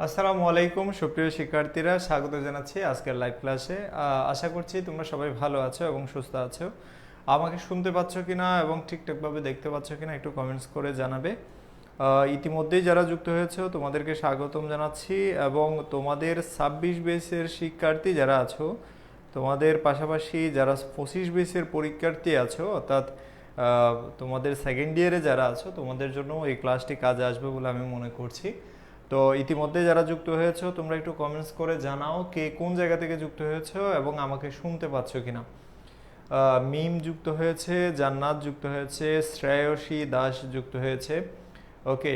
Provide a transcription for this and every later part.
আসসালামু আলাইকুম সুপ্রিয় শিক্ষার্থীরা, স্বাগত জানাচ্ছি আজকের লাইভ ক্লাসে। আশা করছি তোমরা সবাই ভালো আছো এবং সুস্থ আছো। আমাকে শুনতে পাচ্ছ কিনা এবং ঠিকঠাকভাবে দেখতে পাচ্ছ কিনা একটু কমেন্টস করে জানাবে। ইতিমধ্যেই যারা যুক্ত হয়েছে তোমাদেরকে স্বাগতম জানাচ্ছি, এবং তোমাদের 26 বেসের শিক্ষার্থী যারা আছো, তোমাদের পাশাপাশি যারা 25 বেসের পরীক্ষার্থী আছো, অর্থাৎ তোমাদের সেকেন্ড ইয়ারে যারা আছো, তোমাদের জন্য এই ক্লাসটি কাজে আসবে বলে আমি মনে করছি। তো ইতিমধ্যে যারা যুক্ত হয়েছো তোমরা একটু কমেন্টস করে জানাও কে কোন জায়গা থেকে যুক্ত হয়েছো এবং আমাকে শুনতে পাচ্ছ কিনা। মিম যুক্ত হয়েছে, জান্নাত যুক্ত হয়েছে, শ্রেয়সী দাস যুক্ত হয়েছে, ওকে।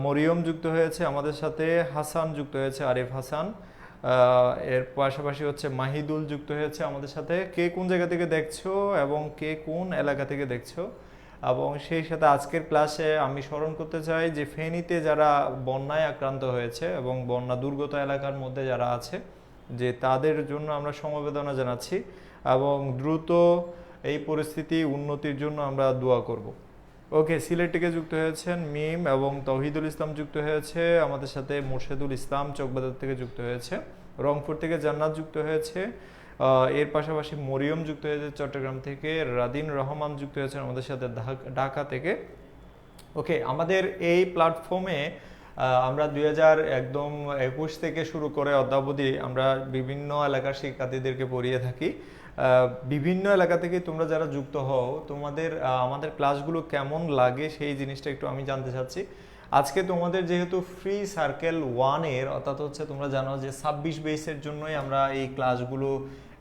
মরিয়ম যুক্ত হয়েছে আমাদের সাথে, হাসান যুক্ত হয়েছে, আরিফ হাসান। এর পাশাপাশি হচ্ছে মাহিদুল যুক্ত হয়েছে আমাদের সাথে। কে কোন জায়গা থেকে দেখছো এবং কে কোন এলাকা থেকে দেখছো, এবং সেই সাথে আজকের ক্লাসে আমি স্মরণ করতে চাই যে ফেনীতে যারা বন্যায় আক্রান্ত হয়েছে এবং বন্যা দুর্গত এলাকার মধ্যে যারা আছে, যে তাদের জন্য আমরা সমবেদনা জানাচ্ছি এবং দ্রুত এই পরিস্থিতি উন্নতির জন্য আমরা দোয়া করব। ওকে, সিলেট থেকে যুক্ত হয়েছেন মিম এবং তৌহিদুল ইসলাম যুক্ত হয়েছে আমাদের সাথে, মুর্শেদুল ইসলাম চকবাজার থেকে যুক্ত হয়েছে, রংপুর থেকে জান্নাত যুক্ত হয়েছে, এর পাশাপাশি মরিয়ম যুক্ত হয়েছে চট্টগ্রাম থেকে, রাদিন রহমান যুক্ত হয়েছে আমাদের সাথে ঢাকা থেকে। ওকে, আমাদের এই প্ল্যাটফর্মে আমরা 2021 থেকে শুরু করে অদ্যাবধি আমরা বিভিন্ন এলাকার শিক্ষার্থীদেরকে পড়িয়ে থাকি। বিভিন্ন এলাকা থেকে তোমরা যারা যুক্ত হও, তোমাদের আমাদের ক্লাসগুলো কেমন লাগে সেই জিনিসটা একটু আমি জানতে চাচ্ছি। আজকে তোমাদের যেহেতু ফ্রি সার্কেল 1-এর, অর্থাৎ হচ্ছে তোমরা জানো যে 26 বেসের জন্যই আমরা এই ক্লাসগুলো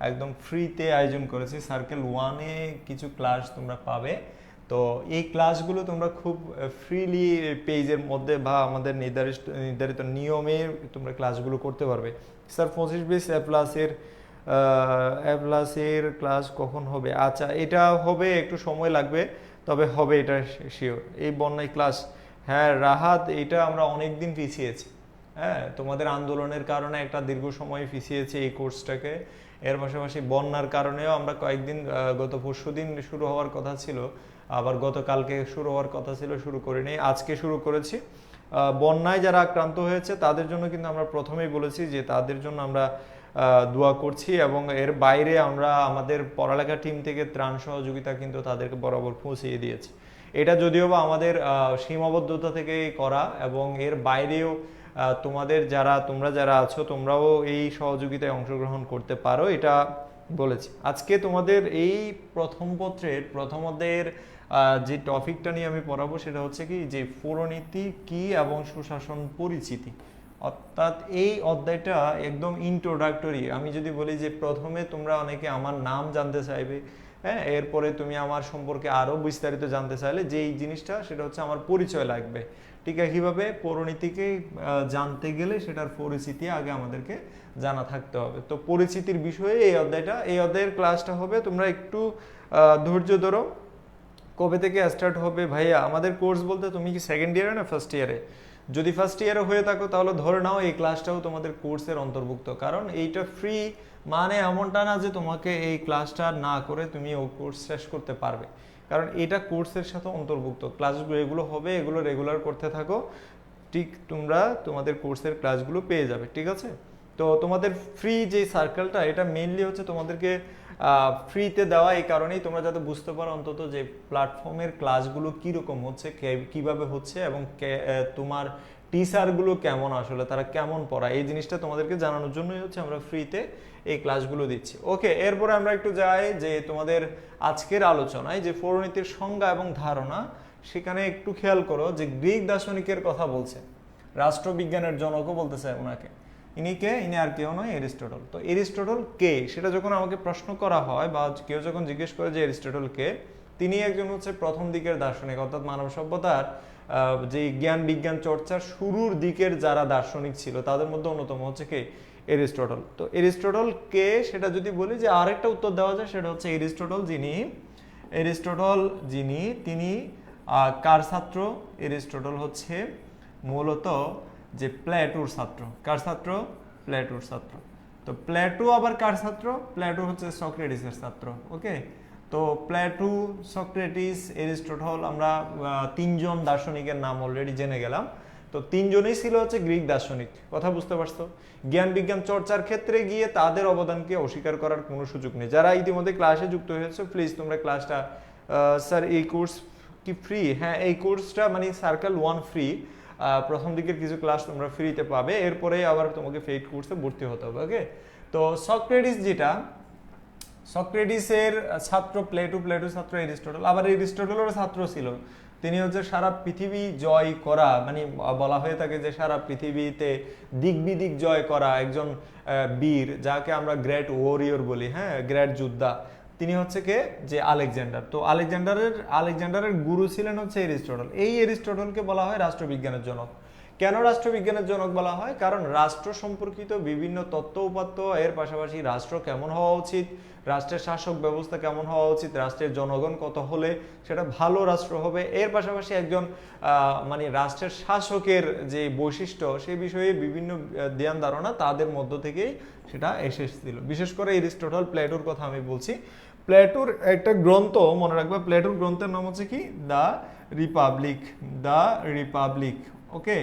একদম ফ্রিতে আয়োজন করেছি। সার্কেল 1-এ কিছু ক্লাস তোমরা পাবে। তো এই ক্লাসগুলো তোমরা খুব ফ্রিলি পেজের মধ্যে বা আমাদের নির্ধারিত নিয়মে তোমরা ক্লাসগুলো করতে পারবে। স্যার 25 বেস এ প্লাসের ক্লাস কখন হবে? আচ্ছা, এটা হবে, একটু সময় লাগবে, তবে হবে, এটা শিওর। এই বন্যায় ক্লাস, হ্যাঁ রাহাত, এটা আমরা অনেক দিন পিছিয়েছি। হ্যাঁ, তোমাদের আন্দোলনের কারণে একটা দীর্ঘ সময় পিছিয়েছে এই কোর্সটাকে। এর পাশাপাশি বন্যার কারণেও আমরা কয়েকদিন, গত পরশুদিন শুরু হওয়ার কথা ছিল, আবার গতকালকে শুরু হওয়ার কথা ছিল, শুরু করিনি, আজকে শুরু করেছি। বন্যায় যারা আক্রান্ত হয়েছে তাদের জন্য কিন্তু আমরা প্রথমেই বলেছি যে তাদের জন্য আমরা দোয়া করছি, এবং এর বাইরে আমরা আমাদের পড়ালেখা টিম থেকে ত্রাণ সহযোগিতা কিন্তু তাদেরকে বরাবর পৌঁছিয়ে দিয়েছি। এটা যদিও বা আমাদের সীমাবদ্ধতা থেকে করা, এবং এর বাইরেও তোমরা যারা আছো তোমরাও এই সহযোগিতায় অংশগ্রহণ করতে পারো, এটা বলেছি। আজকে তোমাদের এই প্রথম পত্রের প্রথম অধ্যায়ের যে টপিকটা নিয়ে আমি পড়াবো সেটা হচ্ছে কি, যে পৌরনীতি কি এবং সুশাসন পরিচিতি। অর্থাৎ এই অধ্যায়টা একদম ইন্ট্রোডাক্টরি। আমি যদি বলি যে প্রথমে তোমরা অনেকে আমার নাম জানতে চাইবে, হ্যাঁ, এরপরে তুমি আমার সম্পর্কে আরও বিস্তারিত জানতে চাইলে যে এই জিনিসটা, সেটা হচ্ছে আমার পরিচয় লাগবে। ঠিক একইভাবে পৌরনীতিকে জানতে গেলে সেটার পরিচিতি আগে আমাদেরকে জানা থাকতে হবে। তো পরিচিতির বিষয়ে এই অধ্যায়ের ক্লাসটা হবে, তোমরা একটু ধৈর্য ধরো। কবে থেকে স্টার্ট হবে ভাইয়া? আমাদের কোর্স বলতে তুমি কি সেকেন্ড ইয়ারে না ফার্স্ট ইয়ারে? যদি ফার্স্ট ইয়ারে হয়ে থাকো তাহলে ধরে নাও এই ক্লাসটাও তোমাদের কোর্সের অন্তর্ভুক্ত, কারণ এইটা ফ্রি। মানে এমনটা না যে তোমাকে এই ক্লাসটা না করে তুমি ও কোর্স শেষ করতে পারবে, কারণ এটা কোর্সের সাথে অন্তর্ভুক্ত। ক্লাসগুলো এগুলো হবে, এগুলো রেগুলার করতে থাকো, ঠিক তোমরা তোমাদের কোর্সের ক্লাসগুলো পেয়ে যাবে, ঠিক আছে? তো তোমাদের ফ্রি যে সার্কেলটা, এটা মেইনলি হচ্ছে তোমাদেরকে ফ্রিতে দেওয়া, এই কারণেই তোমরা যাতে বুঝতে পারো অন্তত যে প্ল্যাটফর্মের ক্লাসগুলো কীরকম হচ্ছে, কীভাবে হচ্ছে, এবং তোমার টিচারগুলো কেমন, আসলে তারা কেমন পড়ায়, এই জিনিসটা তোমাদেরকে জানানোর জন্যই হচ্ছে আমরা ফ্রিতে এই ক্লাসগুলো দিচ্ছি। ওকে, এরপরে আমরা একটু যাই যে তোমাদের আজকের আলোচনায় যে পৌরনীতির সংজ্ঞা এবং ধারণা, সেখানে একটু খেয়াল করো যে গ্রিক দার্শনিকের কথা বলছে, রাষ্ট্রবিজ্ঞানের জনকও বলতে চায় ওনাকে। ইনি আর কেউ নয়, এরিস্টটল। তো এরিস্টটল কে, সেটা যখন আমাকে প্রশ্ন করা হয় বা কেউ যখন জিজ্ঞেস করে যে এরিস্টটল কে, তিনি একজন হচ্ছে প্রথম দিকের দার্শনিক, অর্থাৎ মানব সভ্যতার যে জ্ঞান বিজ্ঞান চর্চার শুরুর দিকের যারা দার্শনিক ছিল তাদের মধ্যে অন্যতম হচ্ছে কে, এরিস্টটল। তো এরিস্টটল কে সেটা যদি বলি, যে আরেকটা উত্তর দেওয়া যায়, সেটা হচ্ছে এরিস্টটল যিনি তিনি কার ছাত্র? এরিস্টটল হচ্ছে মূলত যে প্লেটোর ছাত্র। কার ছাত্র? প্লেটোর ছাত্র। তো প্লেটো আবার কার ছাত্র? প্লেটো হচ্ছে সক্রেটিসের ছাত্র। ওকে, তো প্লেটো, সক্রেটিস, এরিস্টটল, আমরা তিনজন দার্শনিকের নাম অলরেডি জেনে গেলাম। তো তিনজনেই ছিল হচ্ছে গ্রিক দার্শনিক। কথা বুঝতে পারছো? জ্ঞান বিজ্ঞান চর্চার ক্ষেত্রে গিয়ে তাদের অবদানকে অস্বীকার করার কোনো সুযোগ নেই। যারা ইতিমধ্যে ক্লাসে যুক্ত হয়েছে প্লিজ তোমরা ক্লাসটা, স্যার এই কোর্স কি ফ্রি? হ্যাঁ, এই কোর্সটা মানে সার্কেল 1 ফ্রি। প্রথম দিকের কিছু ক্লাস তোমরা ফ্রিতে পাবে, এরপরে আবার তোমাকে পেইড কোর্সে ভর্তি হতে হবে। ওকে, তো সক্রেটিস যেটা, সক্রেটিসের ছাত্র প্লেটো, প্লেটোর ছাত্র এরিস্টটল, আবার এরিস্টটলের ছাত্র ছিল। তিনি হচ্ছে সারা পৃথিবী জয় করা, মানে বলা হয়ে থাকে যে সারা পৃথিবীতে দিক বিদিক জয় করা একজন বীর, যাকে আমরা গ্রেট ওয়ারিয়র বলি, হ্যাঁ, গ্রেট যোদ্ধা। তিনি হচ্ছে কে, যে আলেকজান্ডার। তো আলেকজান্ডারের গুরু ছিলেন হচ্ছে এরিস্টটল। এই এরিস্টটলকে বলা হয় রাষ্ট্রবিজ্ঞানের জনক। কেন রাষ্ট্রবিজ্ঞানের জনক বলা হয়? কারণ রাষ্ট্র সম্পর্কিত বিভিন্ন তত্ত্ব উপাত্ত, এর পাশাপাশি রাষ্ট্র কেমন হওয়া উচিত, রাষ্ট্রের শাসক ব্যবস্থা কেমন হওয়া উচিত, রাষ্ট্রের জনগণ কত হলে সেটা ভালো রাষ্ট্র হবে, এর পাশাপাশি একজন মানে রাষ্ট্রের শাসকের যে বৈশিষ্ট্য, সেই বিষয়ে বিভিন্ন ধ্যান ধারণা তাদের মধ্য থেকেই সেটা এসেছিল। বিশেষ করে এরিস্টটল, প্লেটোর কথা আমি বলছি। প্লেটোর একটা গ্রন্থ মনে রাখবে, প্লেটোর গ্রন্থের নাম হচ্ছে কি, দ্য রিপাবলিক, দ্য রিপাবলিক। ওকে,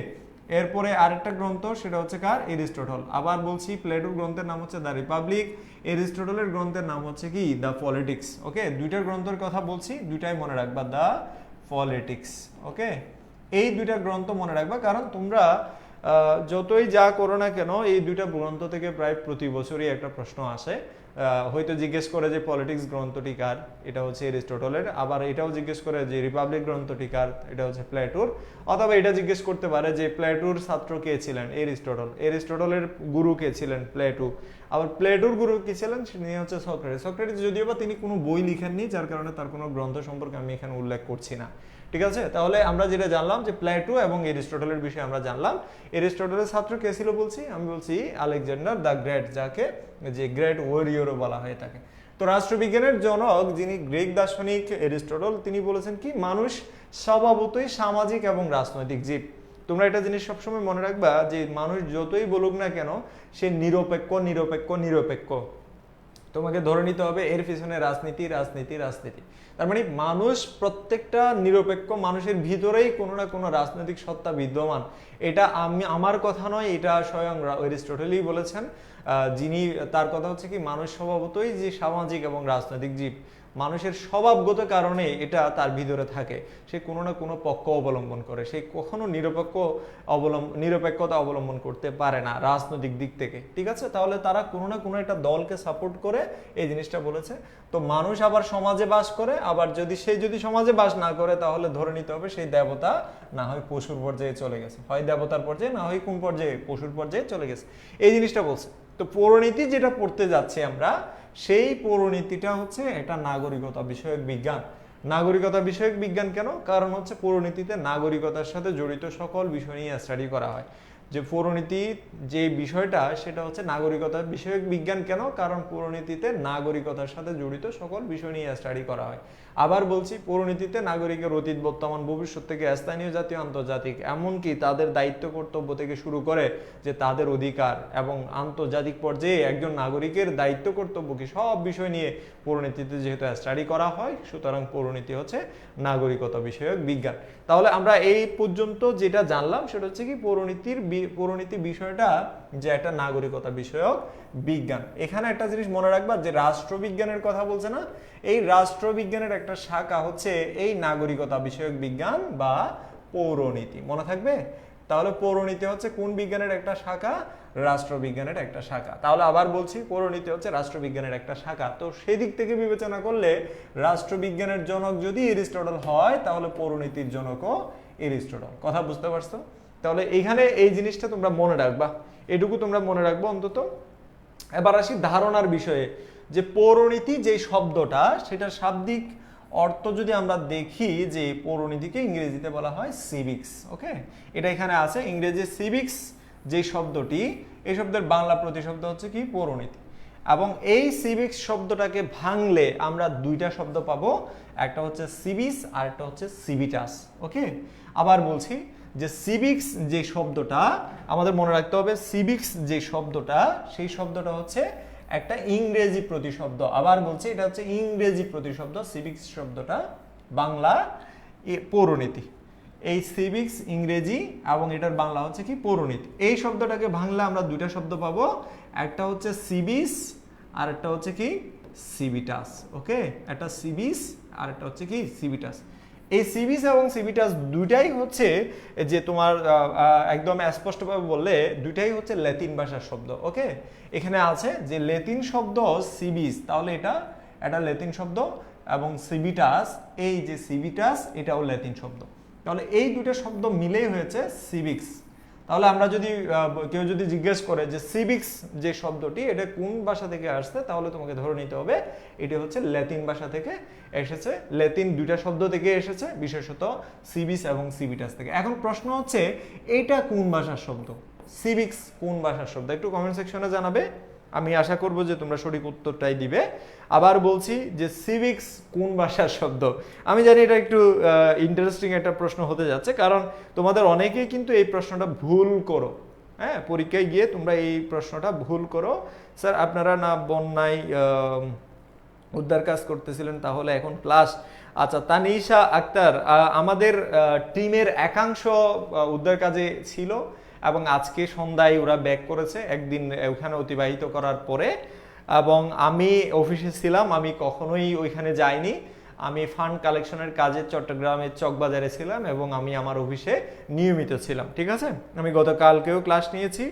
এরপরে আরেকটা গ্রন্থ, সেটা হচ্ছে কার, এরিস্টটল। আবার বলছি, প্লেটোর গ্রন্থের নাম হচ্ছে দ্য রিপাবলিক, এরিস্টটলের গ্রন্থের নাম হচ্ছে কি, দ্য পলিটিক্স। ওকে, দুইটার গ্রন্থের কথা বলছি, দুইটাই মনে রাখবা, দ্য পলিটিক্স। ওকে, এই দুইটা গ্রন্থ মনে রাখবা, কারণ তোমরা যতই যা করো না কেন এই দুইটা গ্রন্থ থেকে প্রায় প্রতি বছরই একটা প্রশ্ন আসে। হয়তো জিজ্ঞেস করে যে পলিটিক্স গ্রন্থটি কার, এটা হচ্ছে এরিস্টটলের। আবার এটাও জিজ্ঞেস করে যে রিপাবলিক গ্রন্থটি কার, এটা হচ্ছে প্লেটোর। অথবা এটা জিজ্ঞেস করতে পারে যে প্লেটোর ছাত্র কে ছিলেন, এরিস্টটল, এরিস্টটলের গুরু কে ছিলেন, প্লেটো। আবার প্লেটোর গুরু কি ছিলেন, তিনি হচ্ছে সক্রেটিস। সক্রেটিস যদিও বা তিনি কোনো বই লিখেননি, যার কারণে তার কোনো গ্রন্থ সম্পর্কে আমি এখানে উল্লেখ করছি না। ঠিক আছে, তাহলে আমরা যেটা জানলাম যে প্লেটো এবং এরিস্টটলের বিষয়ে আমরা জানলাম। এরিস্টটলের ছাত্র কে ছিল বলছি, আমি বলছি আলেকজান্ডার দ্য গ্রেট, যাকে যে গ্রেট ওয়ারিয়রও বলা হয়ে থাকে। তো রাষ্ট্রবিজ্ঞানের জনক যিনি গ্রিক দার্শনিক এরিস্টটল, তিনি বলেছেন কি, মানুষ স্বভাবতই সামাজিক এবং রাজনৈতিক জীব। তোমরা একটা জিনিস সবসময় মনে রাখবা যে মানুষ যতই বলুক না কেন সে নিরপেক্ষ, নিরপেক্ষ, নিরপেক্ষ। তোমাকে ধরে নিতে হবে এর পিছনে রাজনীতি, রাজনীতি, রাজনীতি। তার মানে মানুষ প্রত্যেকটা নিরপেক্ষ, মানুষের ভিতরেই কোনো না কোনো রাজনৈতিক সত্তা বিদ্যমান। এটা আমার কথা নয়, এটা স্বয়ং এরিস্টটলই বলেছেন। যিনি, তার কথা হচ্ছে কি, মানুষ স্বভাবতই যে সামাজিক এবং রাজনৈতিক জীব, মানুষের স্বভাবগত কারণে এটা তার ভিতরে থাকে। সে কোনো না কোনো পক্ষ অবলম্বন করে, সে কখনো নিরপেক্ষতা অবলম্বন করতে পারে না রাজনৈতিক দিক থেকে। ঠিক আছে, তাহলে তারা কোনো না কোনো একটা দলকে সাপোর্ট করে, এই জিনিসটা বলেছে। তো মানুষ আবার সমাজে বাস করে, আবার যদি সমাজে বাস না করে, তাহলে ধরে নিতে হবে সেই দেবতা না হয় পশুর পর্যায়ে চলে গেছে, হয় দেবতার পর্যায়ে, না হয় কোন পর্যায়ে, পশুর পর্যায়ে চলে গেছে। এই জিনিসটা বলছে। তো পৌরনীতি যেটা পড়তে যাচ্ছি আমরা, সেই পৌরনীতিটা হচ্ছে একটা নাগরিকতা বিষয়ক বিজ্ঞান। নাগরিকতা বিষয়ক বিজ্ঞান কেন? কারণ হচ্ছে পৌরনীতিতে নাগরিকতার সাথে জড়িত সকল বিষয় নিয়ে স্টাডি করা হয়। যে পৌরনীতি যে বিষয়টা, সেটা হচ্ছে নাগরিকতা বিষয়ক বিজ্ঞান। কেন? কারণ পৌরনীতিতে নাগরিকতার সাথে জড়িত সকল বিষয় নিয়ে স্টাডি করা হয়। আবার বলছি, পৌরনীতিতে নাগরিকের অতীত, বর্তমান, ভবিষ্যৎ থেকে স্থানীয়, জাতীয়, আন্তর্জাতিক, এমনকি তাদের দায়িত্ব কর্তব্য থেকে শুরু করে যে তাদের অধিকার, এবং আন্তর্জাতিক পর্যায়ে একজন নাগরিকের দায়িত্ব কর্তব্য কি, সব বিষয় নিয়ে পৌরনীতিতে যেহেতু স্টাডি করা হয়, সুতরাং পৌরনীতি হচ্ছে নাগরিকতা বিষয়ক বিজ্ঞান। তাহলে আমরা এই পর্যন্ত যেটা জানলাম সেটা হচ্ছে কি, পৌরনীতি বিষয়টা যে একটা নাগরিকতা বিষয়ক বিজ্ঞান। এখানে একটা জিনিস মনে রাখবা, যে রাষ্ট্রবিজ্ঞানের কথা বলছে না, এই রাষ্ট্রবিজ্ঞানের একটা শাখা হচ্ছে এই নাগরিকতা বিষয়ক বিজ্ঞান বা পৌরনীতি। মনে থাকবে? তাহলে পৌরনীতি হচ্ছে কোন বিজ্ঞানের একটা শাখা? রাষ্ট্রবিজ্ঞানের একটা শাখা। তাহলে আবার বলছি, পৌরনীতি হচ্ছে রাষ্ট্রবিজ্ঞানের একটা শাখা। তো সেই দিক থেকে বিবেচনা করলে রাষ্ট্রবিজ্ঞানের জনক যদি এরিস্টটল হয়, তাহলে পৌরনীতির জনকও এরিস্টটল। কথা বুঝতে পারছো? তাহলে এইখানে এই জিনিসটা তোমরা মনে রাখবা, এটুকু তোমরা মনে রাখবো অন্তত। এবার আসি ধারণার বিষয়ে, যে পৌরনীতি যে শব্দটা, সেটা শাব্দিক অর্থ যদি আমরা দেখি, যে পৌরনীতিকে ইংরেজিতে বলা হয় সিভিক্স। ওকে, এটা এখানে আছে, ইংরেজি সিভিক্স যে শব্দটি, এই শব্দের বাংলা প্রতিশব্দ হচ্ছে কি, পৌরনীতি। এবং এই সিভিক্স শব্দটাকে ভাঙলে আমরা দুইটা শব্দ পাবো, একটা হচ্ছে সিভিস আর একটা হচ্ছে সিভিটাস। ওকে, আবার বলছি যে সিভিক্স যে শব্দটা, আমাদের মনে রাখতে হবে, সিভিক্স যে শব্দটা, সেই শব্দটা হচ্ছে একটা ইংরেজি প্রতিশব্দ। আবার বলছি, এটা হচ্ছে ইংরেজি প্রতিশব্দ, সিভিক্স শব্দটা, বাংলা পৌরনীতি। এই সিভিক্স ইংরেজি এবং এটার বাংলা হচ্ছে কি পৌরনীতি। এই শব্দটাকে বাংলা আমরা দুইটা শব্দ পাবো, একটা হচ্ছে সিভিস আর একটা হচ্ছে কি সিভিটাস। ওকে, একটা সিভিস আর একটা হচ্ছে কি সিভিটাস। এই সিভিস এবং সিভিটাস দুইটাই হচ্ছে যে তোমার একদম স্পষ্টভাবে বললে দুইটাই হচ্ছে ল্যাটিন ভাষার শব্দ। ওকে, এখানে আছে যে ল্যাটিন শব্দ সিভিস, তাহলে এটা একটা ল্যাটিন শব্দ, এবং সিভিটাস, এই যে সিভিটাস এটাও ল্যাটিন শব্দ। তাহলে এই দুটো শব্দ মিলেই হয়েছে সিভিক্স। তাহলে আমরা যদি কেউ যদি জিজ্ঞেস করে যে সিভিক্স যে শব্দটি এটা কোন ভাষা থেকে আসছে, তাহলে তোমাকে ধরে নিতে হবে এটা হচ্ছে ল্যাটিন ভাষা থেকে এসেছে। ল্যাটিন দুইটা শব্দ থেকে এসেছে, বিশেষত সিভিস এবং সিভিটাস থেকে। এখন প্রশ্ন হচ্ছে এটা কোন ভাষার শব্দ, সিভিক্স কোন ভাষার শব্দ? একটু কমেন্ট সেকশনে জানাবে, আমি আশা করব যে তোমরা সঠিক উত্তরটাই দিবে। আবার বলছি যে সিভিক্স কোন ভাষার শব্দ। আমি জানি এটা একটু ইন্টারেস্টিং একটা প্রশ্ন হতে যাচ্ছে, কারণ তোমাদের অনেকেই কিন্তু এই প্রশ্নটা ভুল করো। হ্যাঁ, পরীক্ষায় গিয়ে তোমরা এই প্রশ্নটা ভুল করো, স্যার আপনারা না বন্যায় উদ্ধার কাজ করতেছিলেন, তাহলে এখন প্লাস। আচ্ছা, তানিশা আক্তার আমাদের টিমের একাংশ উদ্ধার কাজে ছিল এবং আজকে সন্ধ্যায় ওরা ব্যাক করেছে একদিন ওখানে অতিবাহিত করার পরে, এবং আমি অফিসে ছিলাম, আমি কখনোই ওইখানে যাইনি। আমি ফান্ড কালেকশনের কাজে চট্টগ্রামের চকবাজারে ছিলাম এবং আমি আমার অফিসে নিয়মিত ছিলাম। ঠিক আছে, আমি গতকালকেও ক্লাস নিয়েছি,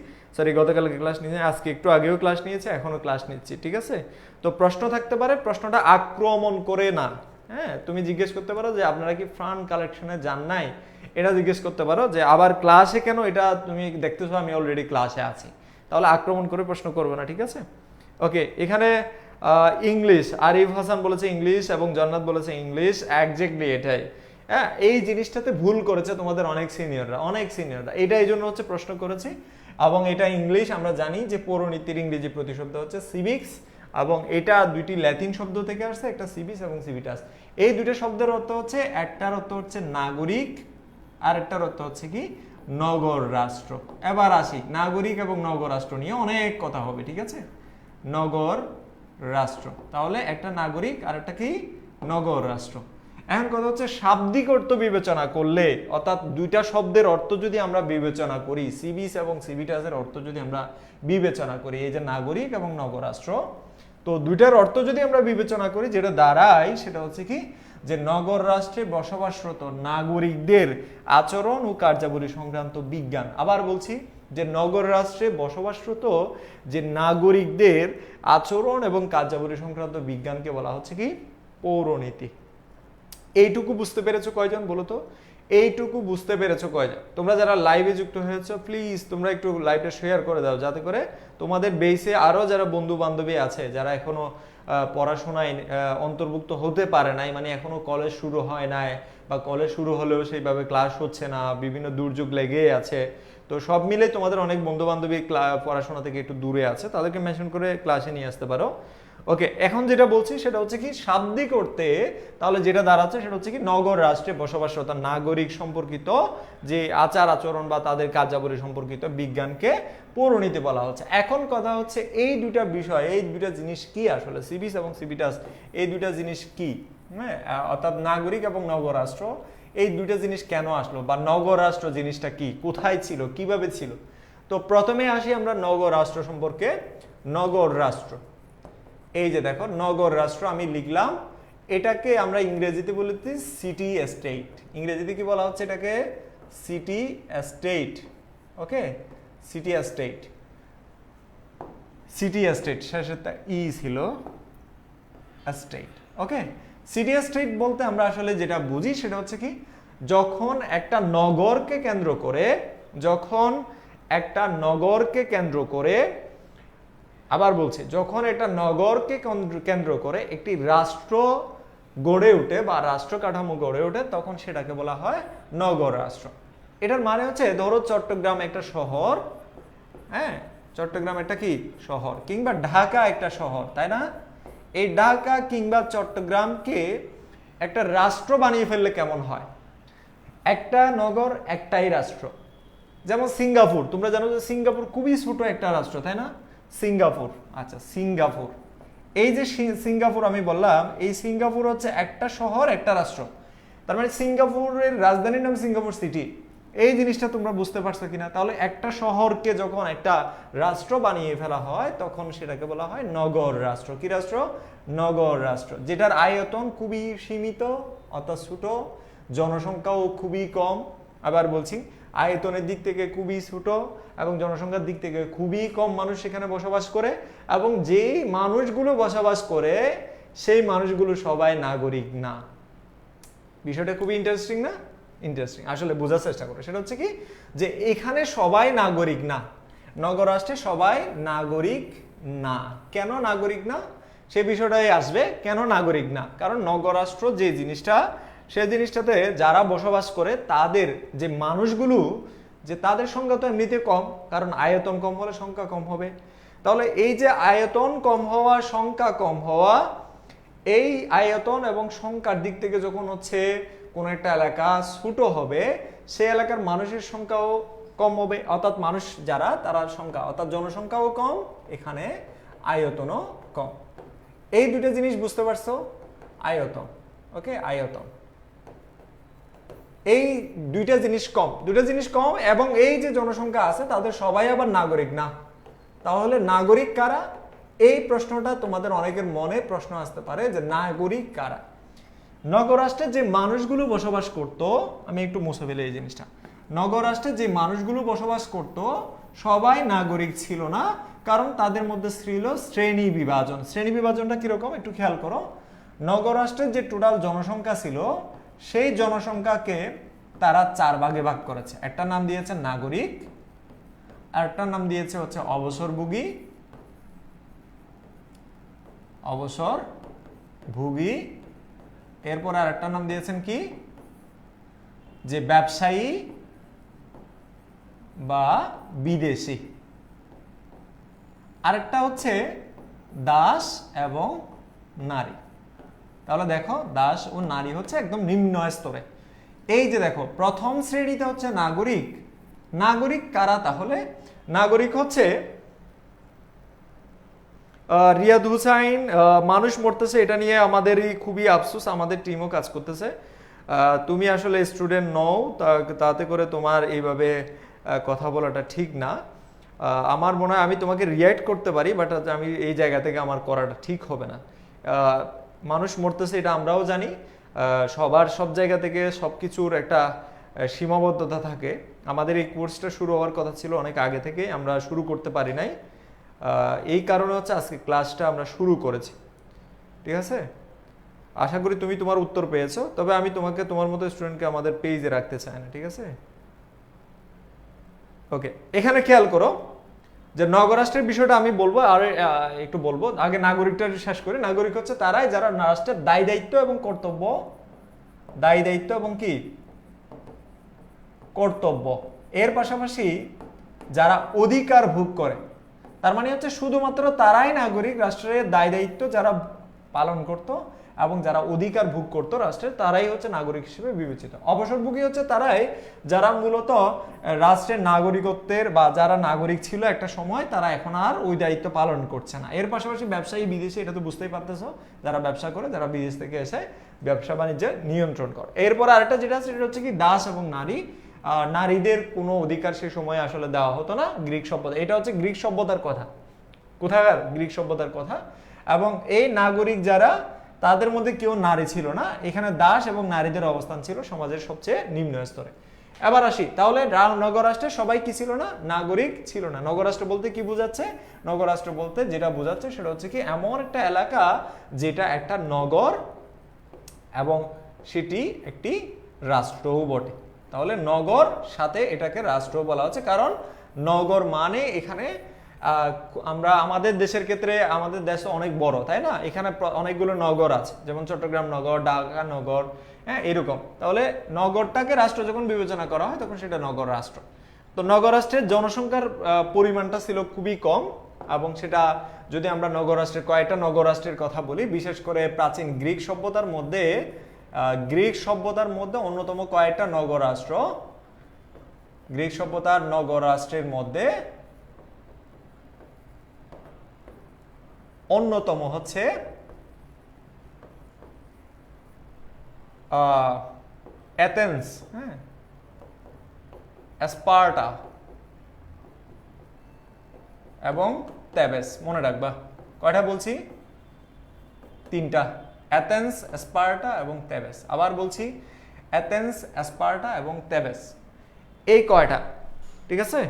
গতকালকে ক্লাস নিয়েছি, আজকে একটু আগেও ক্লাস নিয়েছি, এখনো ক্লাস নিচ্ছি। ঠিক আছে, তো প্রশ্ন থাকতে পারে, প্রশ্নটা আক্রমণ করে না। হ্যাঁ, তুমি জিজ্ঞেস করতে পারো যে আপনারা কি ফান্ড কালেকশনে যান নাই, এটা জিজ্ঞেস করতে পারো যে আবার ক্লাসে কেন, এটা তুমি দেখতেছো আমি অলরেডি ক্লাসে আছি, তাহলে আক্রমণ করে প্রশ্ন করবে না। ঠিক আছে, ওকে। এখানে ইংলিশ, আরিফ হাসান বলেছে ইংলিশ এবং জান্নাত বলেছে ইংলিশ, একজ্যাক্টলি এটাই। হ্যাঁ, এই জিনিসটাতে ভুল করেছে তোমাদের অনেক সিনিয়ররা, এটা এই জন্য হচ্ছে প্রশ্ন করেছি। এবং এটা ইংলিশ, আমরা জানি যে পৌরনীতির ইংরেজি প্রতিশব্দ হচ্ছে সিভিক্স, এবং এটা দুইটি ল্যাটিন শব্দ থেকে আসছে, একটা সিভিস এবং সিভিটাস। এই দুটো শব্দের অর্থ হচ্ছে, একটার অর্থ হচ্ছে নাগরিক আর একটার অর্থ হচ্ছে কি নগর রাষ্ট্র। এবার আসি নাগরিক এবং নগর রাষ্ট্র নিয়ে অনেক কথা হবে। ঠিক আছে, নগর রাষ্ট্র, তাহলে একটা নাগরিক আর একটা কি নগর রাষ্ট্র। এখন কথা হচ্ছে শাব্দিক অর্থ বিবেচনা করলে, অর্থাৎ দুইটা শব্দের অর্থ যদি আমরা বিবেচনা করি, সিভিস এবং সিভিটাসের অর্থ যদি আমরা বিবেচনা করি, এই যে নাগরিক এবং নগর রাষ্ট্র, তো দুইটার অর্থ যদি আমরা বিবেচনা করি, যেটা দাঁড়ায় সেটা হচ্ছে কি যে নগর রাষ্ট্রে বসবাসরত নাগরিকদের আচরণ ও কার্যাবলী সংক্রান্ত বিজ্ঞান। আবার বলছি যে নগর রাষ্ট্রে বসবাসরত যে নাগরিকদের আচরণ এবং কার্যাবলী সংক্রান্ত বিজ্ঞানকে বলা হচ্ছে কি পৌরনীতি। এইটুকু বুঝতে পেরেছো কয়জন বলো তো? এইটুকু বুঝতে পেরেছো কয়জন? তোমরা যারা লাইভে যুক্ত হয়েছো প্লিজ তোমরা একটু লাইভটা শেয়ার করে দাও, যাতে করে তোমাদের বেসে আরো যারা বন্ধু বান্ধবী আছে যারা এখনো পড়াশোনায় অন্তর্ভুক্ত হতে পারে নাই, মানে এখনো কলেজ শুরু হয় নাই, বা কলেজ শুরু হলেও সেইভাবে ক্লাস হচ্ছে না, বিভিন্ন দুর্যোগ লেগে আছে, তো সব মিলে তোমাদের অনেক বন্ধু বান্ধবী পড়াশোনা থেকে একটু দূরে আছে, তাদেরকে মেনশন করে ক্লাসে নিয়ে আসতে পারো। ওকে, এখন যেটা বলছি সেটা হচ্ছে কি শাব্দিক অর্থে, তাহলে যেটা দাঁড়াচ্ছে সেটা হচ্ছে কি নগর রাষ্ট্রে বসবাসরত নাগরিক সম্পর্কিত যে আচার আচরণ বা তাদের কার্যাবলী সম্পর্কিত বিজ্ঞানকে পৌরনীতি বলা হচ্ছে। এখন কথা হচ্ছে এই দুইটা বিষয়, এই দুইটা জিনিস কি আসলে, সিভিস এবং সিভিটাস, এই দুইটা জিনিস কি? হ্যাঁ, অর্থাৎ নাগরিক এবং নগর রাষ্ট্র, এই দুইটা জিনিস কেন আসলো, বা নগর রাষ্ট্র জিনিসটা কি, কোথায় ছিল, কিভাবে ছিল? তো প্রথমে আসি আমরা নগর রাষ্ট্র সম্পর্কে। নগর রাষ্ট্র, এই যে দেখো নগর রাষ্ট্র আমি লিখলাম, এটাকে আমরা ইংরেজিতে বলতে সিটি স্টেট। ইংরেজিতে কি বলা হচ্ছে এটাকে? City state. Okay, city state, city state, শেষে ই ছিল স্টেট। ওকে, সিটি স্টেট বলতে আমরা আসলে যেটা বুঝি সেটা হচ্ছে কি, যখন একটা নগরকে কেন্দ্র করে, যখন একটা নগরকে কেন্দ্র করে, আবার বলছি, যখন একটা নগরকে কেন্দ্র করে একটি রাষ্ট্র গড়ে ওঠে বা রাষ্ট্র কাঠামো গড়ে ওঠে, তখন সেটাকে বলা হয় নগর রাষ্ট্র। এটার মানে হচ্ছে ধরো চট্টগ্রাম একটা শহর, হ্যাঁ চট্টগ্রাম একটা কি শহর, কিংবা ঢাকা একটা শহর, তাই না? এই ঢাকা কিংবা চট্টগ্রামকে একটা রাষ্ট্র বানিয়ে ফেললে কেমন হয়? একটা নগর একটাই রাষ্ট্র। যেমন সিঙ্গাপুর, তোমরা জানো যে সিঙ্গাপুর খুবই ছোট একটা রাষ্ট্র, তাই না? সিঙ্গাপুর, আচ্ছা সিঙ্গাপুর, এই যে সিঙ্গাপুর আমি বললাম, এই সিঙ্গাপুর হচ্ছে একটা শহর একটা রাষ্ট্র। তার মানে সিঙ্গাপুরের রাজধানীর নাম সিঙ্গাপুর সিটি। এই জিনিসটা তোমরা বুঝতে পারছো কিনা? তাহলে একটা শহরকে যখন একটা রাষ্ট্র বানিয়ে ফেলা হয় তখন সেটাকে বলা হয় নগর রাষ্ট্র। কি রাষ্ট্র? নগর রাষ্ট্র, যেটার আয়তন খুবই সীমিত অর্থাৎ ছোট, জনসংখ্যাও খুবই কম। আবার বলছি, আয়তনের দিক থেকে খুবই ছোট এবং জনসংখ্যার দিক থেকে খুবই কম মানুষ সেখানে বসবাস করে, এবং যেই মানুষগুলো বসবাস করে সেই মানুষগুলো সবাই নাগরিক না। বিষয়টা খুবই ইন্টারেস্টিং না? ইন্টারেস্টিং। আসলে বোঝার চেষ্টা করো। সেটা হচ্ছে কি, যে এখানে সবাই নাগরিক না, নগর রাষ্ট্রে সবাই নাগরিক না। কেন নাগরিক না সে বিষয়টাই আসবে। কেন নাগরিক না? কারণ নগর রাষ্ট্র যে জিনিসটা, সেই জিনিসটাতে যারা বসবাস করে তাদের যে মানুষগুলো, যে তাদের সংখ্যা তো এমনিতে কম, কারণ আয়তন কম হলে সংখ্যা কম হবে। তাহলে এই যে আয়তন কম হওয়া, সংখ্যা কম হওয়া, এই আয়তন এবং সংখ্যার দিক থেকে যখন হচ্ছে কোন একটা এলাকা ছোট হবে, সেই এলাকার মানুষের সংখ্যাও কম হবে, অর্থাৎ মানুষ যারা তারা সংখ্যা অর্থাৎ জনসংখ্যাও কম, এখানে আয়তনও কম। এই দুটো জিনিস বুঝতে পারছো? আয়তন, ওকে, আয়তন, এই দুইটা জিনিস কম এবং এই যে জনসংখ্যা আছে তাদের সবাই আবার নাগরিক না। তাহলে নাগরিক কারা? এই প্রশ্নটা তোমাদের অনেকের মনে প্রশ্ন আসতে পারে যে নাগরিক কারা। নগর রাষ্ট্রে যে মানুষগুলো বসবাস করত, আমি একটু মুছে ফেলে এই জিনিসটা, নগর রাষ্ট্রে যে মানুষগুলো বসবাস করত সবাই নাগরিক ছিল না, কারণ তাদের মধ্যে ছিল শ্রেণী বিভাজন। শ্রেণী বিভাজনটা কিরকম একটু খেয়াল করো। নগর রাষ্ট্রের যে টোটাল জনসংখ্যা ছিল সেই জনসংখ্যাকে তারা 4 ভাগে ভাগ করেছে। একটা নাম দিয়েছে নাগরিক, আরেকটা নাম দিয়েছে হচ্ছে অবসরভোগী, এরপর আরেকটা নাম দিয়েছেন কি, যে ব্যবসায়ী বা বিদেশি, আরেকটা হচ্ছে দাস এবং নারী। তাহলে দেখো, দাস ও নারী হচ্ছে একদম নিম্ন স্তরে। এই যে দেখো, প্রথম শ্রেণীতে হচ্ছে নাগরিক। নাগরিক কারা তাহলে? নাগরিক হচ্ছে রিয়াদ হুসাইন, মানুষ মরতেছে এটা নিয়ে আমাদেরই খুবই আফসোস, আমাদের টিমও কাজ করতেছে। তুমি আসলে স্টুডেন্ট নও, তাতে করে তোমার এইভাবে কথা বলাটা ঠিক না। আমার মনে হয় আমি তোমাকে রিয়াক্ট করতে পারি, বাট আমি এই জায়গা থেকে আমার করাটা ঠিক হবে না। মানুষ মরতেছে এটা আমরাও জানি, সবার সব জায়গা থেকে সব কিছুর একটা সীমাবদ্ধতা থাকে। আমাদের এই কোর্সটা শুরু হওয়ার কথা ছিল অনেক আগে থেকে, আমরা শুরু করতে পারি নাই। এই কারণে হচ্ছে আজকে ক্লাসটা আমরা শুরু করেছি। ঠিক আছে, আশা করি তুমি তোমার উত্তর পেয়েছো। তবে আমি তোমাকে তোমার মতো স্টুডেন্টকে আমাদের পেজে রাখতে চাই না। ঠিক আছে, ওকে। এখানে খেয়াল করো যে নগর রাষ্ট্রের বিষয়টা আমি বলবো, আর একটু বলবো আগে নাগরিকটা শেষ করি। নাগরিক হচ্ছে তারাই যারা রাষ্ট্রের দায় দায়িত্ব এবং কি কর্তব্য, এর পাশাপাশি যারা অধিকার ভোগ করে। তার মানে হচ্ছে শুধুমাত্র তারাই নাগরিক, রাষ্ট্রের দায় দায়িত্ব যারা পালন করত এবং যারা অধিকার ভোগ করত রাষ্ট্রের, তারাই হচ্ছে নাগরিক হিসেবে বিবেচিত। অবসরভোগী হচ্ছে তারাই যারা মূলত রাষ্ট্রের নাগরিকত্বের বা যারা নাগরিক ছিল একটা সময়, তারা এখন আর ওই দায়িত্ব পালন করছে না। এর পাশাপাশি ব্যবসায়ী বিদেশি, এটা তো বুঝতেই পারতেছো, যারা ব্যবসা করে, যারা বিদেশ থেকে এসে ব্যবসা বাণিজ্যে নিয়ন্ত্রণ করে। এরপর আরেকটা যেটা আছে সেটা হচ্ছে কি দাস এবং নারী। নারীদের কোনো অধিকার সে সময় আসলে দেওয়া হতো না। গ্রিক সভ্যতা, এটা হচ্ছে গ্রিক সভ্যতার কথা। কোথাকার? গ্রিক সভ্যতার কথা। এবং এই নাগরিক যারা, তাদের মধ্যে কেউ নারী ছিল না। এখানে দাস এবং নারীদের অবস্থান ছিল সমাজের সবচেয়ে নিম্ন স্তরে। এবার আসি, তাহলে নগর রাষ্ট্রে সবাই কি ছিল না? নাগরিক ছিল না। নগর রাষ্ট্র বলতে কি বোঝাচ্ছে? নগর রাষ্ট্র বলতে যেটা বোঝাচ্ছে সেটা হচ্ছে কি, এমন একটা এলাকা যেটা একটা নগর এবং সেটি একটি রাষ্ট্রও বটে। তাহলে নগর সাথে এটাকে রাষ্ট্র বলা হচ্ছে, কারণ নগর মানে এখানে আমরা আমাদের দেশের ক্ষেত্রে, আমাদের দেশ অনেক বড়, তাই না? এখানে অনেকগুলো নগর আছে, যেমন চট্টগ্রাম নগর, ঢাকা নগর, হ্যাঁ, এরকম। তাহলে নগরটাকে রাষ্ট্র যখন বিবেচনা করা হয় তখন সেটা নগর রাষ্ট্র। তো নগর রাষ্ট্রের জনসংখ্যার পরিমাণটা ছিল খুবই কম, এবং সেটা যদি আমরা নগর রাষ্ট্রের কয়েকটা নগর রাষ্ট্রের কথা বলি, বিশেষ করে প্রাচীন গ্রিক সভ্যতার মধ্যে অন্যতম কয়েকটা নগর রাষ্ট্র, গ্রিক সভ্যতার নগর রাষ্ট্রের মধ্যে অন্যতম হচ্ছে অ্যাথেন্স, হ্যাঁ, স্পার্টা এবং থেবেস। মনে রাখবা কয়টা বলছি? তিনটা, অ্যাথেন্স, স্পার্টা এবং থেবেস। আবার বলছি, অ্যাথেন্স, স্পার্টা এবং থেবেস, এই কয়টা, ঠিক আছে?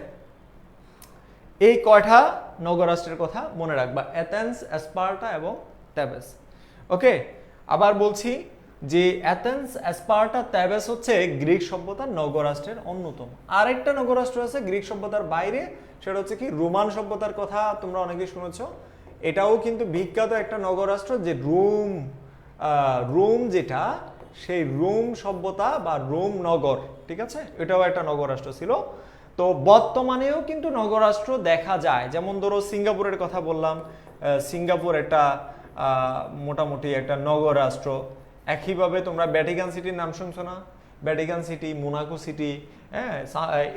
এই কয়টা নগরাষ্ট্রের কথা মনে রাখবা, অ্যাথেন্স, স্পার্টা এবং থেবেস। ওকে, আবার বলছি যে অ্যাথেন্স, স্পার্টা, থেবেস হচ্ছে গ্রিক সভ্যতার নগরাষ্ট্রের অন্যতম। আরেকটা নগরাষ্ট্র আছে গ্রিক সভ্যতার বাইরে, সেটা হচ্ছে কি রোমান সভ্যতার কথা তোমরা অনেকেই শুনেছ। এটাও কিন্তু বিখ্যাত একটা নগরাষ্ট্র, যে রোম যেটা, সেই রোম সভ্যতা বা রোম নগর, ঠিক আছে, এটাও একটা নগরাষ্ট্র ছিল। তো বর্তমানেও কিন্তু নগরাষ্ট্র দেখা যায়, যেমন ধরো সিঙ্গাপুরের কথা বললাম, সিঙ্গাপুর একটা মোটামুটি একটা নগরাষ্ট্র। একইভাবে তোমরা ভ্যাটিকান সিটির নাম শুনছো না? ভ্যাটিকান সিটি, মোনাকো সিটি, হ্যাঁ,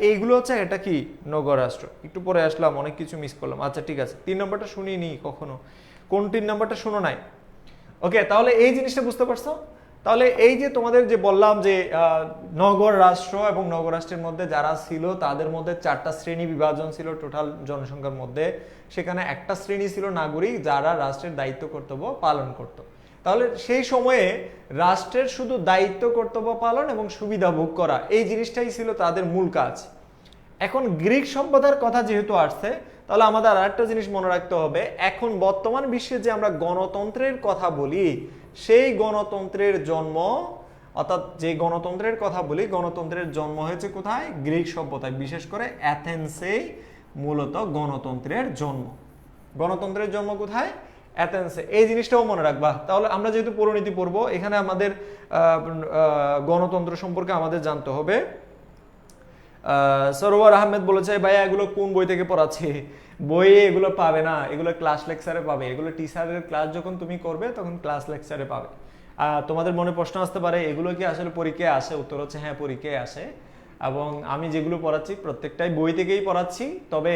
এইগুলো হচ্ছে এটা কি নগরাষ্ট্র। একটু পরে আসলাম, অনেক কিছু মিস করলাম। আচ্ছা ঠিক আছে, 3 নম্বরটা শুনিনি কখনো, কোন 3 নম্বরটা শুনো নাই? ওকে, তাহলে এই জিনিসটা বুঝতে পারছো? তাহলে এই যে তোমাদের যে বললাম যে নগর রাষ্ট্র এবং নগরাষ্ট্রের মধ্যে যারা ছিল তাদের মধ্যে 4টা শ্রেণী বিভাজন ছিল টোটাল জনসংখ্যার মধ্যে। সেখানে একটা শ্রেণী ছিল নাগরিক, যারা রাষ্ট্রের দায়িত্ব কর্তব্য পালন করত। তাহলে সেই সময়ে রাষ্ট্রের শুধু দায়িত্ব কর্তব্য পালন এবং সুবিধা ভোগ করা, এই জিনিসটাই ছিল তাদের মূল কাজ। এখন গ্রিক সভ্যতার কথা যেহেতু আসছে, তাহলে আমাদের আরেকটা জিনিস মনে রাখতে হবে, এখন বর্তমান বিশ্বে যে আমরা গণতন্ত্রের কথা বলি, সেই গণতন্ত্রের জন্ম, অর্থাৎ যে গণতন্ত্রের কথা বলি, গণতন্ত্রের জন্ম হয়েছে কোথায়? গ্রিক সভ্যতায়, বিশেষ করে অ্যাথেন্সেই মূলত গণতন্ত্রের জন্ম। গণতন্ত্রের জন্ম কোথায়? অ্যাথেন্সে। এই জিনিসটাও মনে রাখবা। তাহলে আমরা যেহেতু পরিণতি পড়বো, এখানে আমাদের গণতন্ত্র সম্পর্কে আমাদের জানতে হবে। সরোয়ার আহমেদ বলেছে, ভাইয়া এগুলো কোন বই থেকে পড়াচ্ছে? বইয়ে এগুলো পাবে না, এগুলো ক্লাস লেকচারে পাবে। এগুলো টিচারের ক্লাস যখন তুমি করবে তখন ক্লাস লেকচারে পাবে। তোমাদের মনে প্রশ্ন আসতে পারে, এগুলো কি আসলে পরীক্ষায় আসে? উত্তর হচ্ছে হ্যাঁ, পরীক্ষায় আসে। এবং আমি যেগুলো পড়াচ্ছি প্রত্যেকটাই বই থেকেই পড়াচ্ছি, তবে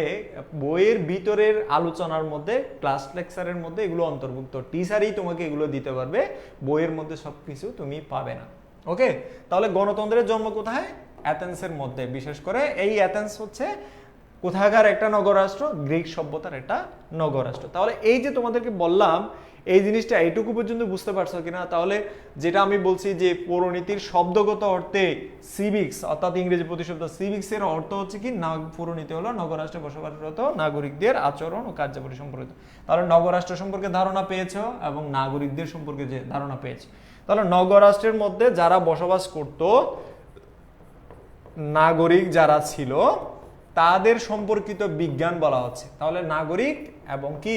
বইয়ের ভিতরের আলোচনার মধ্যে, ক্লাস লেকচারের মধ্যে এগুলো অন্তর্ভুক্ত। টিচারই তোমাকে এগুলো দিতে পারবে, বইয়ের মধ্যে সবকিছু তুমি পাবে না। ওকে, তাহলে গণতন্ত্রের জন্ম কোথায়? অ্যাথেন্সের মধ্যে। বিশেষ করে এই অ্যাথেন্স হচ্ছে কোথাকার একটা নগরাষ্ট্র? গ্রিক সভ্যতার একটা নগরাষ্ট্র। তাহলে এই যে তোমাদেরকে বললাম, এই জিনিসটা এইটুকু পর্যন্ত বুঝতে পারছো কিনা? তাহলে যেটা আমি বলছি যে পৌরনীতির শব্দগত অর্থে সিভিক্স, অর্থাৎ ইংরেজি প্রতিশব্দ সিভিক্স এর অর্থ হচ্ছে কি, পৌরনীতি হলো নগরাষ্ট্রে বসবাসরত নাগরিকদের আচরণ ও কার্যাবলী সম্পর্কিত। তাহলে নগরাষ্ট্র সম্পর্কে ধারণা পেয়েছো এবং নাগরিকদের সম্পর্কে যে ধারণা পেয়েছো। তাহলে নগরাষ্ট্রের মধ্যে যারা বসবাস করত, নাগরিক যারা ছিল, তাদের সম্পর্কিত বিজ্ঞান বলা হচ্ছে। তাহলে নাগরিক এবং কি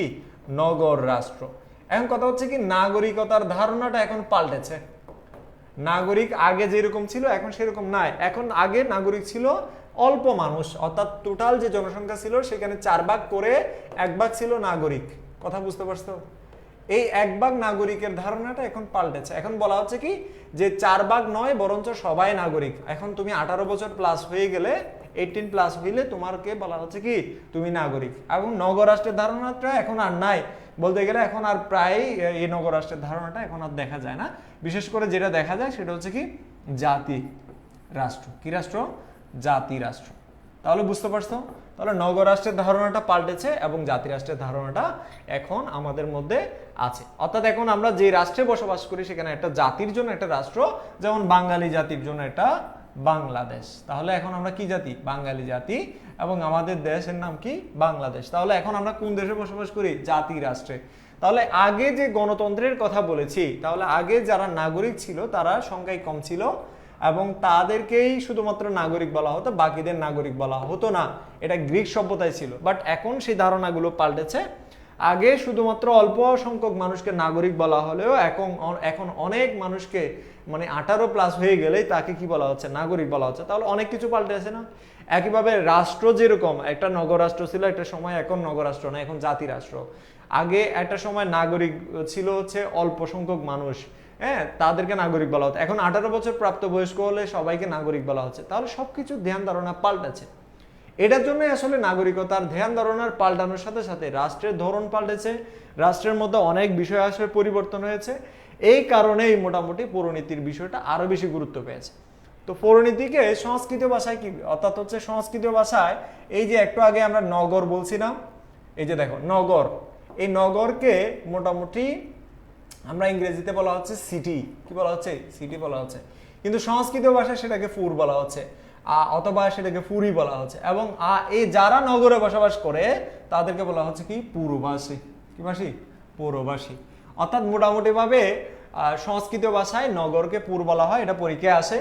নগর রাষ্ট্র। এখন কথা হচ্ছে কি, নাগরিকতার ধারণাটা এখন পাল্টেছে। নাগরিক আগে যেরকম ছিল এখন সেরকম নাই। এখন আগে নাগরিক ছিল অল্প মানুষ, অর্থাৎ টোটাল যে জনসংখ্যা ছিল সেখানে 4 ভাগ করে 1 ভাগ ছিল নাগরিক। কথা বুঝতে পারছো? এই 1 ভাগ নাগরিকের ধারণাটা এখন পাল্টেছে। এখন বলা হচ্ছে কি, যে 4 ভাগ নয়, বরঞ্চ সবাই নাগরিক। এখন তুমি 18 বছর প্লাস হয়ে গেলে, 18 প্লাস হইলে তোমাকে বলা হচ্ছে কি তুমি নাগরিক। এবং নগরাষ্ট্রের ধারণাটা এখন আর নাই বলতে গেলে, এখন আর প্রায় এই নগরাষ্ট্রের ধারণাটা এখন আর দেখা যায় না। বিশেষ করে যেটা দেখা যায় সেটা হচ্ছে কি জাতি রাষ্ট্র। কি রাষ্ট্র? জাতি রাষ্ট্র। তাহলে বুঝতে পারছো? তাহলে নগরাষ্ট্রের ধারণাটা পাল্টেছে এবং জাতি রাষ্ট্রের ধারণাটা এখন আমাদের মধ্যে আছে। অর্থাৎ এখন আমরা যে রাষ্ট্রে বসবাস করি সেখানে একটা জাতির জন্য একটা রাষ্ট্র, যেমন বাঙালি জাতির জন্য এটা বাংলাদেশ। তাহলে এখন আমরা কি জাতি? বাঙালি জাতি, এবং আমাদের দেশের নাম কি? বাংলাদেশ। তাহলে এখন আমরা কোন দেশে বসবাস করি? জাতি রাষ্ট্রে। তাহলে আগে যে গণতন্ত্রের কথা বলেছি, তাহলে আগে যারা নাগরিক ছিল তারা সংখ্যায় কম ছিল এবং তাদেরকেই শুধুমাত্র নাগরিক বলা হতো, বাকিদের নাগরিক বলা হতো না। এটা গ্রিক সভ্যতায় ছিল। বাট এখন সেই ধারণাগুলো পাল্টেছে। আগে শুধুমাত্র অল্প সংখ্যক মানুষকে নাগরিক বলা হলেও এখন অনেক মানুষকে, মানে 18 প্লাস হয়ে গেলেই তাকে কি বলা হচ্ছে? নাগরিক বলা হচ্ছে। তাহলে অনেক কিছু পাল্টেছে না? একইভাবে রাষ্ট্র যেরকম একটা নগরাষ্ট্র ছিল একটা সময়, এখন নগরাষ্ট্র না, এখন জাতি রাষ্ট্র। আগে একটা সময় নাগরিক ছিল হচ্ছে অল্প সংখ্যক মানুষ, হ্যাঁ, তাদেরকে নাগরিক বলা হতো। এখন 18 বছর প্রাপ্তবয়স্ক হলে সবাইকে নাগরিক বলা হচ্ছে। তাহলে সবকিছু ধ্যান ধারণা পাল্টেছে। এটার জন্য আসলে নাগরিকতার ধ্যান ধারণার পাল্টানোর সাথে সাথে রাষ্ট্রের ধরন পাল্টেছে, রাষ্ট্রের মধ্যে অনেক বিষয় আসলে পরিবর্তন হয়েছে। এই কারণেই মোটামুটি পৌরনীতির বিষয়টা আরো বেশি গুরুত্ব পেয়েছে। তো পৌরনীতিকে সংস্কৃত ভাষায় কি, অর্থাৎ হচ্ছে সংস্কৃত ভাষায় এই যে একটু আগে আমরা নগর বলছিলাম, এই যে দেখো নগর, এই নগরকে মোটামুটি আমরা ইংরেজিতে বলা হচ্ছে সিটি, কি বলা হচ্ছে, সিটি বলা হচ্ছে, কিন্তু সংস্কৃত ভাষায় সেটাকে পুর বলা হচ্ছে, অথবা সেটাকে পুরী বলা হচ্ছে। এবং এই যারা নগরে বসবাস করে তাদেরকে বলা হচ্ছে কি, পুরবাসী। কি ভাষী? পৌরবাসী। অর্থাৎ মোটামুটি ভাবে সংস্কৃত ভাষায় নগরকে পুর বলা হয়, এটা পরীক্ষায় আসে।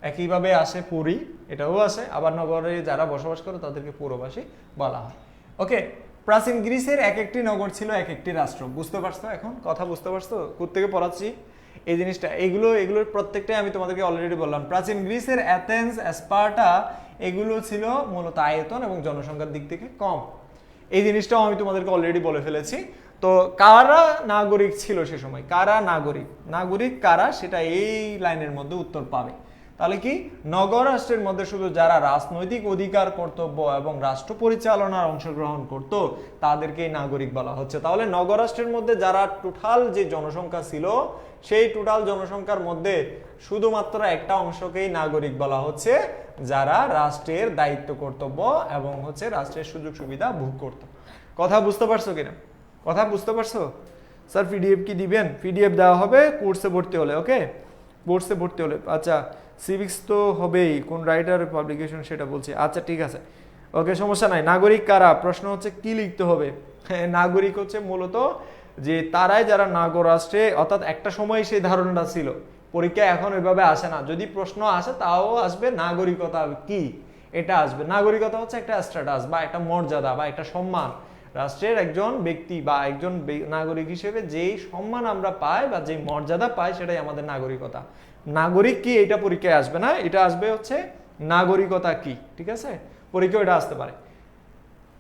একইভাবে আসে পুরী, এটাও আসে। আবার নগরে যারা বসবাস করে তাদেরকে পৌরবাসী বলা হয়। ওকে, প্রাচীন গ্রিসের এক একটি নগর ছিল এক একটি রাষ্ট্র। বুঝতে পারছো? এখন কথা বুঝতে পারছো কোত্থেকে পড়াচ্ছি এই জিনিসটা? এগুলোর প্রত্যেকটাই আমি তোমাদেরকে অলরেডি বললাম। প্রাচীন গ্রিসের অ্যাথেন্স, স্পার্টা এগুলো ছিল মূলত আয়তন এবং জনসংখ্যার দিক থেকে কম। এই জিনিসটাও আমি তোমাদেরকে অলরেডি বলে ফেলেছি। তো কারা নাগরিক ছিল সে সময়, কারা নাগরিক কারা, সেটা এই লাইনের মধ্যে উত্তর পাবে। তাহলে কি, নগর রাষ্ট্রের মধ্যে শুধু যারা রাজনৈতিক অধিকার, কর্তব্য এবং রাষ্ট্র পরিচালনার অংশগ্রহণ করত তাদেরকেই নাগরিক বলা হচ্ছে। তাহলে নগর রাষ্ট্রের মধ্যে যারা টোটাল যে জনসংখ্যা ছিল সেই টোটাল জনসংখ্যার মধ্যে শুধুমাত্র একটা অংশকেই নাগরিক বলা হচ্ছে, যারা রাষ্ট্রের দায়িত্ব, কর্তব্য এবং হচ্ছে রাষ্ট্রের সুযোগ সুবিধা ভোগ করত। কথা বুঝতে পারছো কিনা? কথা বুঝতে পারছো? স্যার পিডিএফ কি দিবেন? পিডিএফ দেওয়া হবে কোর্সে ভর্তি হলে। ওকে, কোর্সে ভর্তি হলে। আচ্ছা, সিভিক্স তো হবেই, কোন রাইটার পাবলিকেশন সেটা বলছি। আচ্ছা ঠিক আছে, ওকে, সমস্যা নাই। নাগরিক কারা, প্রশ্ন হচ্ছে কি লিখতে হবে। নাগরিক হচ্ছে মূলত যে তারাই যারা নাগর রাষ্ট্রে, অর্থাৎ একটা সময় সেই ধারণাটা ছিল, পরীক্ষা এখন ওইভাবে আসে না, যদি প্রশ্ন আসে তাও আসবে নাগরিকতা কি, এটা আসবে। নাগরিকতা হচ্ছে একটা স্ট্যাটাস বা একটা মর্যাদা বা একটা সম্মান, রাষ্ট্রের একজন ব্যক্তি বা একজন নাগরিক হিসেবে যেই সম্মান আমরা পাই বা যেই মর্যাদা পাই সেটাই আমাদের নাগরিকতা। নাগরিক কি এটা পরীক্ষায় আসবে না, এটা আসবে হচ্ছে নাগরিকতা কি। ঠিক আছে, পরীক্ষা এটা আসতে পারে।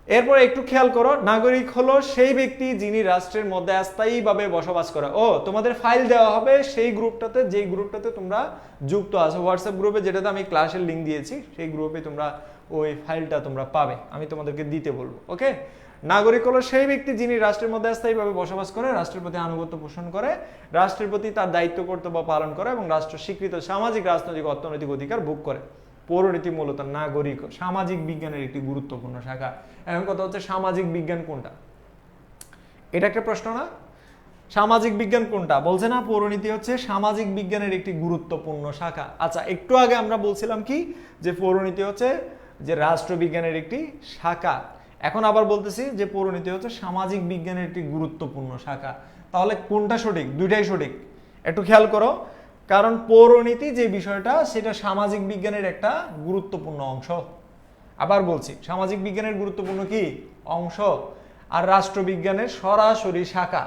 এরপর একটু খেয়াল করো, নাগরিক হলো সেই ব্যক্তি যিনি রাষ্ট্রের মধ্যে স্থায়ীভাবে বসবাস করে। তোমাদের ফাইল দেওয়া হবে সেই গ্রুপটাতে, যেই গ্রুপটাতে তোমরা যুক্ত আছো, হোয়াটসঅ্যাপ গ্রুপে, যেটাতে আমি ক্লাসের লিঙ্ক দিয়েছি, সেই গ্রুপে তোমরা ওই ফাইলটা তোমরা পাবে, আমি তোমাদেরকে দিতে বলবো। ওকে, নাগরিক হলো সেই ব্যক্তি যিনি রাষ্ট্রের মধ্যে স্থায়ীভাবে বসবাস করে, রাষ্ট্রের প্রতি আনুগত্য পোষণ করে, রাষ্ট্রের প্রতি তার দায়িত্ব কর্তব্য পালন করে এবং রাষ্ট্র স্বীকৃত সামাজিক, রাজনৈতিক, অর্থনৈতিক অধিকার ভোগ করে। পৌরনীতি মূলত নাগরিক সামাজিক বিজ্ঞানের একটি গুরুত্বপূর্ণ শাখা। এখন কথা হচ্ছে সামাজিক বিজ্ঞান কোনটা, এটা একটা প্রশ্ন না? সামাজিক বিজ্ঞান কোনটা বলছে না, পৌরনীতি হচ্ছে সামাজিক বিজ্ঞানের একটি গুরুত্বপূর্ণ শাখা। আচ্ছা, একটু আগে আমরা বলছিলাম কি, যে পৌরনীতি হচ্ছে যে রাষ্ট্রবিজ্ঞানের একটি শাখা। এখন আবার বলতেছি যে পৌরনীতি হচ্ছে সামাজিক বিজ্ঞানের একটি গুরুত্বপূর্ণ শাখা। তাহলে কোনটা সঠিক? দুইটাই সঠিক। একটু খেয়াল করো, কারণ পৌরনীতি যে বিষয়টা সেটা সামাজিক বিজ্ঞানের একটা গুরুত্বপূর্ণ অংশ। আবার বলছি, সামাজিক বিজ্ঞানের গুরুত্বপূর্ণ কি অংশ, আর রাষ্ট্রবিজ্ঞানের সরাসরি শাখা।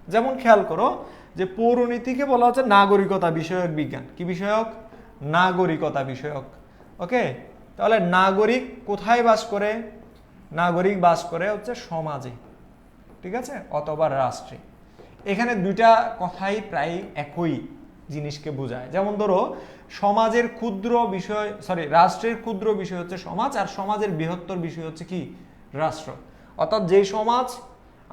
যেমন খেয়াল করো যে পৌরনীতিকে বলা হচ্ছে নাগরিকতা বিষয়ক বিজ্ঞান। কি বিষয়ক? নাগরিকতা বিষয়ক। ওকে, তাহলে নাগরিক কোথায় বাস করে? নাগরিক বাস করে হচ্ছে সমাজে, ঠিক আছে, অথবা রাষ্ট্রে। এখানে দুইটা কথাই প্রায় একই জিনিসকে বোঝায়। যেমন ধরো, সমাজের ক্ষুদ্র বিষয়, রাষ্ট্রের ক্ষুদ্র বিষয় হচ্ছে সমাজ, আর সমাজের বৃহত্তর বিষয় হচ্ছে কি রাষ্ট্র। অর্থাৎ যে সমাজ,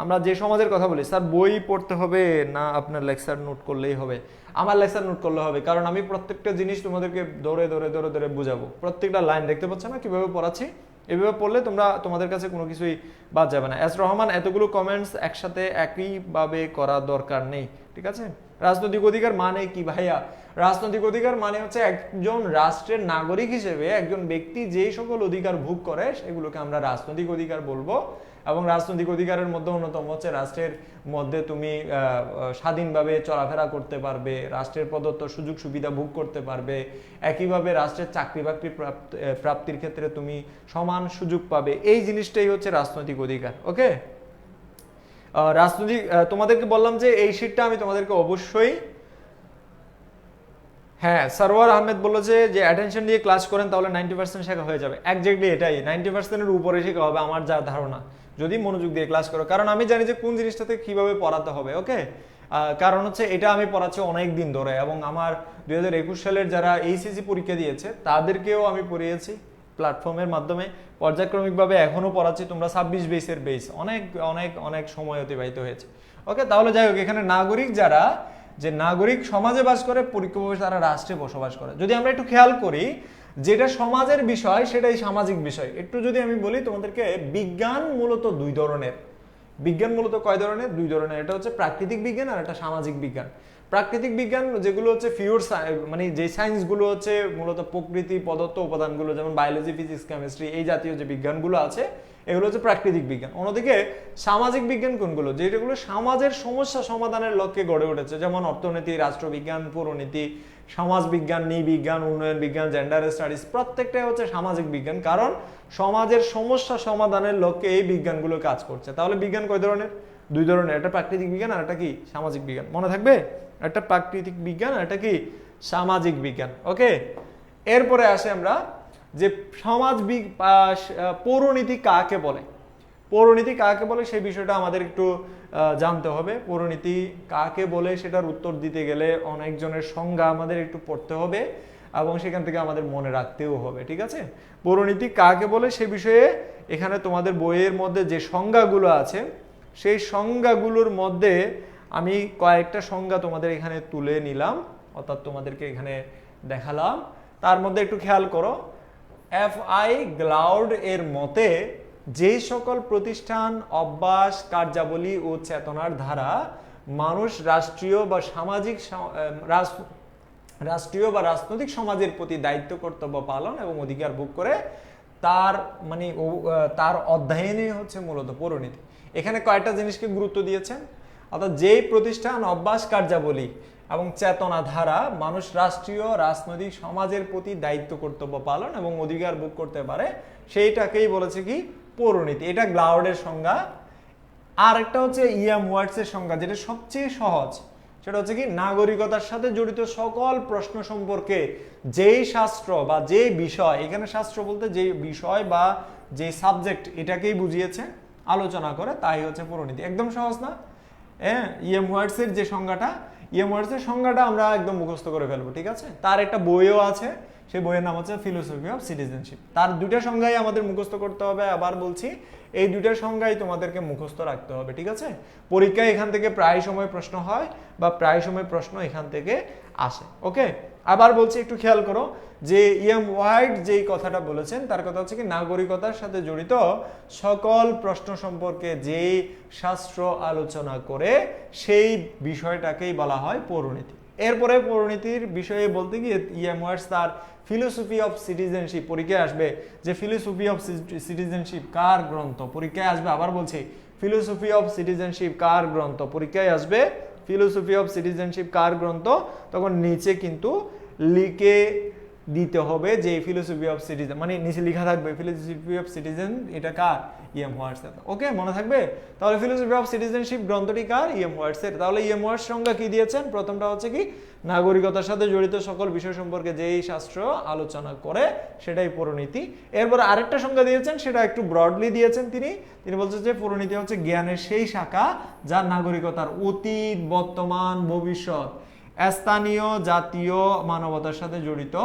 আমরা যে সমাজের কথা বলি, স্যার বই পড়তে হবে না আপনার লেকচার নোট করলেই হবে? আমার লেকচার নোট করলে হবে, কারণ আমি প্রত্যেকটা জিনিস তোমাদেরকে ধরে ধরে ধরে ধরে বুঝাবো। প্রত্যেকটা লাইন দেখতে পাচ্ছ না কিভাবে পড়াচ্ছি? এভাবে পড়লে তোমাদের কাছে কোনো কিছুই বাদ যাবে না। এস রহমান, এতগুলো কমেন্টস একসাথে একইভাবে করা দরকার নেই, ঠিক আছে? রাজনৈতিক অধিকার মানে কি ভাইয়া? রাজনৈতিক অধিকার মানে হচ্ছে একজন রাষ্ট্রের নাগরিক হিসেবে একজন ব্যক্তি যেই সকল অধিকার ভোগ করে সেগুলোকে আমরা রাজনৈতিক অধিকার বলবো। এবং রাজনৈতিক অধিকারের মধ্যে অন্যতম হচ্ছে রাষ্ট্রের মধ্যে তুমি স্বাধীনভাবে চলাফেরা করতে পারবে, রাষ্ট্রের প্রদত্ত সুযোগ সুবিধা ভোগ করতে পারবে, একইভাবে রাষ্ট্রের চাকরি বাকরি প্রাপ্তির ক্ষেত্রে তুমি সমান সুযোগ পাবে। এই জিনিসটাই হচ্ছে রাজনৈতিক অধিকার। ওকে, রাজনৈতিক তোমাদেরকে বললাম যে এই শীটটা আমি তোমাদেরকে অবশ্যই, হ্যাঁ, সরওয়ার আহমেদ বললো যে অ্যাটেনশন দিয়ে ক্লাস করেন তাহলে 90% শেখা হয়ে যাবে। একজ্যাক্টলি এটাই, 90%-এর উপরে শেখা হবে আমার যা ধারণা, যদি মনোযোগ দিয়ে ক্লাস করো। কারণ আমি জানি যে কোন জিনিসটাতে কিভাবে পড়াতে হবে। ওকে, কারণ হচ্ছে এটা আমি পড়াচ্ছি অনেক দিন ধরে, এবং আমার 2021 সালের যারা এইচএসসি পরীক্ষা দিয়েছে তাদেরকেও আমি পড়িয়েছি প্ল্যাটফর্মের মাধ্যমে, পর্যায়ক্রমিকভাবে এখনো পড়াচ্ছি। তোমরা 26 বেসের বেস, অনেক অনেক অনেক সময় অতিবাহিত হয়েছে। ওকে, তাহলে যাই হোক, এখানে নাগরিক যারা, যে নাগরিক সমাজে বাস করে, পরোক্ষভাবে তারা রাষ্ট্রে বসবাস করে। যদি আমরা একটু খেয়াল করি, যেটা সমাজের বিষয় সেটাই সামাজিক বিষয়। একটু যদি আমি বলি তোমাদেরকে, বিজ্ঞান মূলত দুই ধরনের। বিজ্ঞান মূলত কয় ধরনের? দুই ধরনের। এটা হচ্ছে প্রাকৃতিক বিজ্ঞান আর একটা সামাজিক বিজ্ঞান। প্রাকৃতিক বিজ্ঞান যেগুলো হচ্ছে পিওর, মানে যে সায়েন্সগুলো হচ্ছে মূলত প্রকৃতি পদার্থ উপাদানগুলো, যেমন বায়োলজি, ফিজিক্স, কেমিস্ট্রি, এই জাতীয় যে বিজ্ঞানগুলো আছে এগুলো হচ্ছে প্রাকৃতিক বিজ্ঞান। অন্যদিকে সামাজিক বিজ্ঞান কোনগুলো? যেগুলো সমাজের সমস্যা সমাধানের লক্ষ্যে গড়ে উঠেছে, যেমন অর্থনীতি, রাষ্ট্রবিজ্ঞান, পৌরনীতি, সমাজবিজ্ঞান, নৃবিজ্ঞান, উন্নয়ন বিজ্ঞান, জেন্ডার স্টাডিজ, প্রত্যেকটাই হচ্ছে সামাজিক বিজ্ঞান, কারণ সমাজের সমস্যা সমাধানের লক্ষ্যে এই বিজ্ঞানগুলো কাজ করছে। তাহলে বিজ্ঞান কয় ধরনের? দুই ধরনের। একটা প্রাকৃতিক বিজ্ঞান আর একটা কি? সামাজিক বিজ্ঞান। মনে থাকবে, একটা প্রাকৃতিক বিজ্ঞান আর একটা কি? সামাজিক বিজ্ঞান। ওকে, এরপরে আসে আমরা যে সমাজ পৌরনীতি কাকে বলে। পৌরনীতি কাকে বলে সেই বিষয়টা আমাদের একটু জানতে হবে। পৌরনীতি কাকে বলে সেটার উত্তর দিতে গেলে অনেকজনের সংজ্ঞা আমাদের একটু পড়তে হবে এবং সেখান থেকে আমাদের মনে রাখতেও হবে, ঠিক আছে? পৌরনীতি কাকে বলে সে বিষয়ে এখানে তোমাদের বইয়ের মধ্যে যে সংজ্ঞাগুলো আছে সেই সংজ্ঞাগুলোর মধ্যে আমি কয়েকটা সংজ্ঞা তোমাদের এখানে তুলে নিলাম, অর্থাৎ তোমাদেরকে এখানে দেখালাম। তার মধ্যে একটু খেয়াল করো, এফআই গ্লাউড এর মতে যেই সকল প্রতিষ্ঠান, অভ্যাস, কার্যাবলী ও চেতনার ধারা মানুষ রাষ্ট্রীয় বা সামাজিক রাষ্ট্রীয় বা রাজনৈতিক সমাজের প্রতি দায়িত্ব কর্তব্য পালন এবং অধিকার ভোগ করে তার মানে তার অধ্যয়নে হচ্ছে মূলত পৌরনীতি। এখানে কয়েকটা জিনিসকে গুরুত্ব দিয়েছেন, অর্থাৎ যেই প্রতিষ্ঠান, অভ্যাস, কার্যাবলী এবং চেতনা ধারা মানুষ রাষ্ট্রীয় রাজনৈতিক সমাজের প্রতি দায়িত্ব কর্তব্য পালন এবং অধিকার ভোগ করতে পারে সেইটাকেই বলেছে কি? পৌরনীতি। এটা গ্লাউডের সংজ্ঞা। আর একটা হচ্ছে ইএম ওয়ার্ডসের সংজ্ঞা, যেটা সবচেয়ে সহজ। সেটা হচ্ছে কি? নাগরিকতার সাথে জড়িত সকল প্রশ্ন সম্পর্কে যেই শাস্ত্র বা যেই বিষয়, এখানে শাস্ত্র বলতে যে বিষয় বা যে সাবজেক্ট এটাকেই বুঝিয়েছে, আলোচনা করে, তাই হচ্ছে পৌরনীতি। একদম সহজ না? হ্যাঁ, ইএম ওয়ার্ডসের যে সংজ্ঞাটা, ইএম ওয়ার্ডসের সংজ্ঞাটা আমরা একদম মুখস্থ করে ফেলবো, ঠিক আছে? তার একটা বইও আছে, সেই বইয়ের নাম হচ্ছে ফিলোসফি অফ সিটিজেনশিপ। তার দুইটা সংজ্ঞাই আমাদের মুখস্থ করতে হবে। আবার বলছি, এই দুইটা সংজ্ঞাই তোমাদেরকে মুখস্থ রাখতে হবে, ঠিক আছে? পরীক্ষায় এখান থেকে প্রায় সময় প্রশ্ন হয় বা প্রায় সময় প্রশ্ন এখান থেকে আসে। ওকে, আবার বলছি, একটু খেয়াল করো যে ইএম হোয়াইট যেই কথাটা বলেছেন তার কথা হচ্ছে কি? নাগরিকতার সাথে জড়িত সকল প্রশ্ন সম্পর্কে যেই শাস্ত্র আলোচনা করে সেই বিষয়টাকেই বলা হয় পৌরনীতি। এরপরে পৌরনীতির বিষয়ে বলতে গিয়ে ইএম হোয়াইট তার ফিলোসফি অফ সিটিজেনশিপ, পরীক্ষায় আসবে যে ফিলোসফি অফ সিটিজেনশিপ কার গ্রন্থ, পরীক্ষায় আসবে। আবার বলছি, ফিলোসফি অফ সিটিজেনশিপ কার গ্রন্থ, পরীক্ষায় আসবে ফিলোসফি অফ সিটিজেনশিপ কার গ্রন্থ, তখন নিচে কিন্তু লিখে দিতে হবে যে ফিলোসফি অফ সিটিজেন, মানে নিচে লেখা থাকবে ফিলোসফি অফ সিটিজেন, এটা কার? ইএম হোয়াটসের। ওকে, মনে থাকবে? তাহলে ফিলোসফি অফ সিটিজেনশিপ গ্রন্থটি কার? ইএম হোয়াটসের। তাহলে ইএম হোয়াটস সংজ্ঞা কি দিয়েছেন? প্রথমটা হচ্ছে কি? নাগরিকতার সাথে জড়িত সকল বিষয় সম্পর্কে যেই শাস্ত্র আলোচনা করে সেটাই পৌরনীতি। এরপর আরেকটা সংজ্ঞা দিয়েছেন, সেটা একটু ব্রডলি দিয়েছেন তিনি বলছেন যে পৌরনীতি হচ্ছে জ্ঞানের সেই শাখা যা নাগরিকতার অতীত, বর্তমান, ভবিষ্যৎ, স্থানীয়, জাতীয়, মানবতার সাথে জড়িত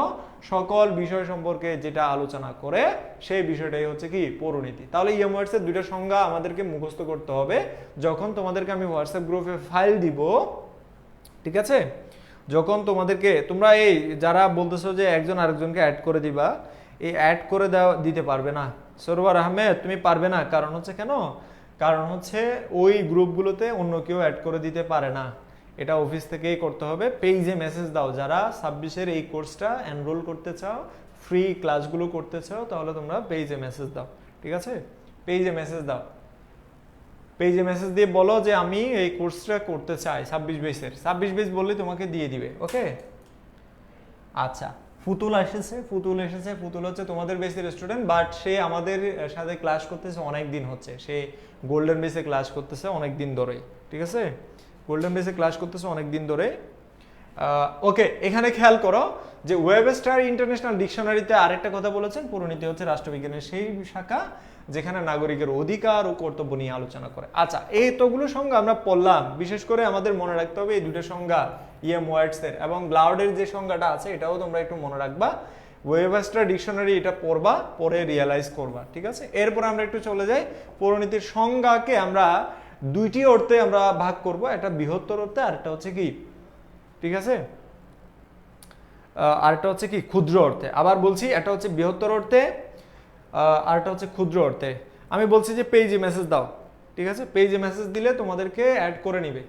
সকল বিষয় সম্পর্কে যেটা আলোচনা করে সেই বিষয়টাই হচ্ছে কি? পৌরনীতি। তাহলে ইএম ওয়ার্ডসের দুইটা সংজ্ঞা আমাদেরকে মুখস্থ করতে হবে যখন তোমাদেরকে আমি হোয়াটসঅ্যাপ গ্রুপে ফাইল দিব, ঠিক আছে? যখন তোমাদেরকে, তোমরা এই যারা বলতেছো যে একজন আরেকজনকে অ্যাড করে দিবা, এই অ্যাড করে দিতে পারবে না সরওয়ার আহমেদ, তুমি পারবে না। কারণ হচ্ছে কেন? কারণ হচ্ছে ওই গ্রুপগুলোতে অন্য কেউ অ্যাড করে দিতে পারে না, এটা অফিস থেকেই করতে হবে। পেজে মেসেজ দাও, যারা 26-এর এই কোর্সটা এনরোল করতে চাও, ফ্রি ক্লাসগুলো করতে চাও, তাহলে তোমরা পেজে মেসেজ দাও, ঠিক আছে? পেজে মেসেজ দাও, পেজে মেসেজ দিয়ে বলো যে আমি এই কোর্সটা করতে চাই 26 বেসের। 26 বেস বললে তোমাকে দিয়ে দিবে। ওকে, আচ্ছা। ফুতুল এসেছে। ফুতুল হচ্ছে তোমাদের বেসের স্টুডেন্ট, বাট সে আমাদের সাথে ক্লাস করতেছে অনেক দিন হচ্ছে, সে গোল্ডেন বেসে ক্লাস করতেছে অনেক দিন ধরেই, ঠিক আছে? গোল্ডেন বেসে ক্লাস করতেছে অনেক দিন ধরে। ওকে, এখানে খেয়াল করো যে ওয়েবস্টার ইন্টারন্যাশনাল ডিকশনারিতে আরেকটা কথা বলেছেন, পৌরনীতি হচ্ছে রাষ্ট্রবিজ্ঞানের সেই শাখা যেখানে নাগরিকের অধিকার ও কর্তব্য নিয়ে আলোচনা করে। আচ্ছা, এই তোগুলো সংজ্ঞা আমরা পড়লাম। বিশেষ করে আমাদের মনে রাখতে হবে এই দুটো সংজ্ঞা, ইএম ওয়ার্ডসের এবং গ্লাউডের যে সংজ্ঞাটা আছে এটাও তোমরা একটু মনে রাখবা। ওয়েবস্টার ডিকশনারি এটা পড়বা, পড়ে রিয়েলাইজ করবা, ঠিক আছে? এরপর আমরা একটু চলে যাই, পৌরনীতির সংজ্ঞাকে আমরা দুইটি অর্থে আমরা ভাগ করব, একটা বৃহত্তর অর্থে আর একটা হচ্ছে কি ঠিক আছে। আরেকটা হচ্ছে কি ক্ষুদ্র অর্থে, আবার বলছি একটা হচ্ছে বৃহত্তর অর্থে, আরেকটা হচ্ছে ক্ষুদ্র অর্থে। আমি বলছি যে পেজে মেসেজ দাও, ঠিক আছে, পেজে মেসেজ দিলে তোমাদেরকে অ্যাড করে নিবে।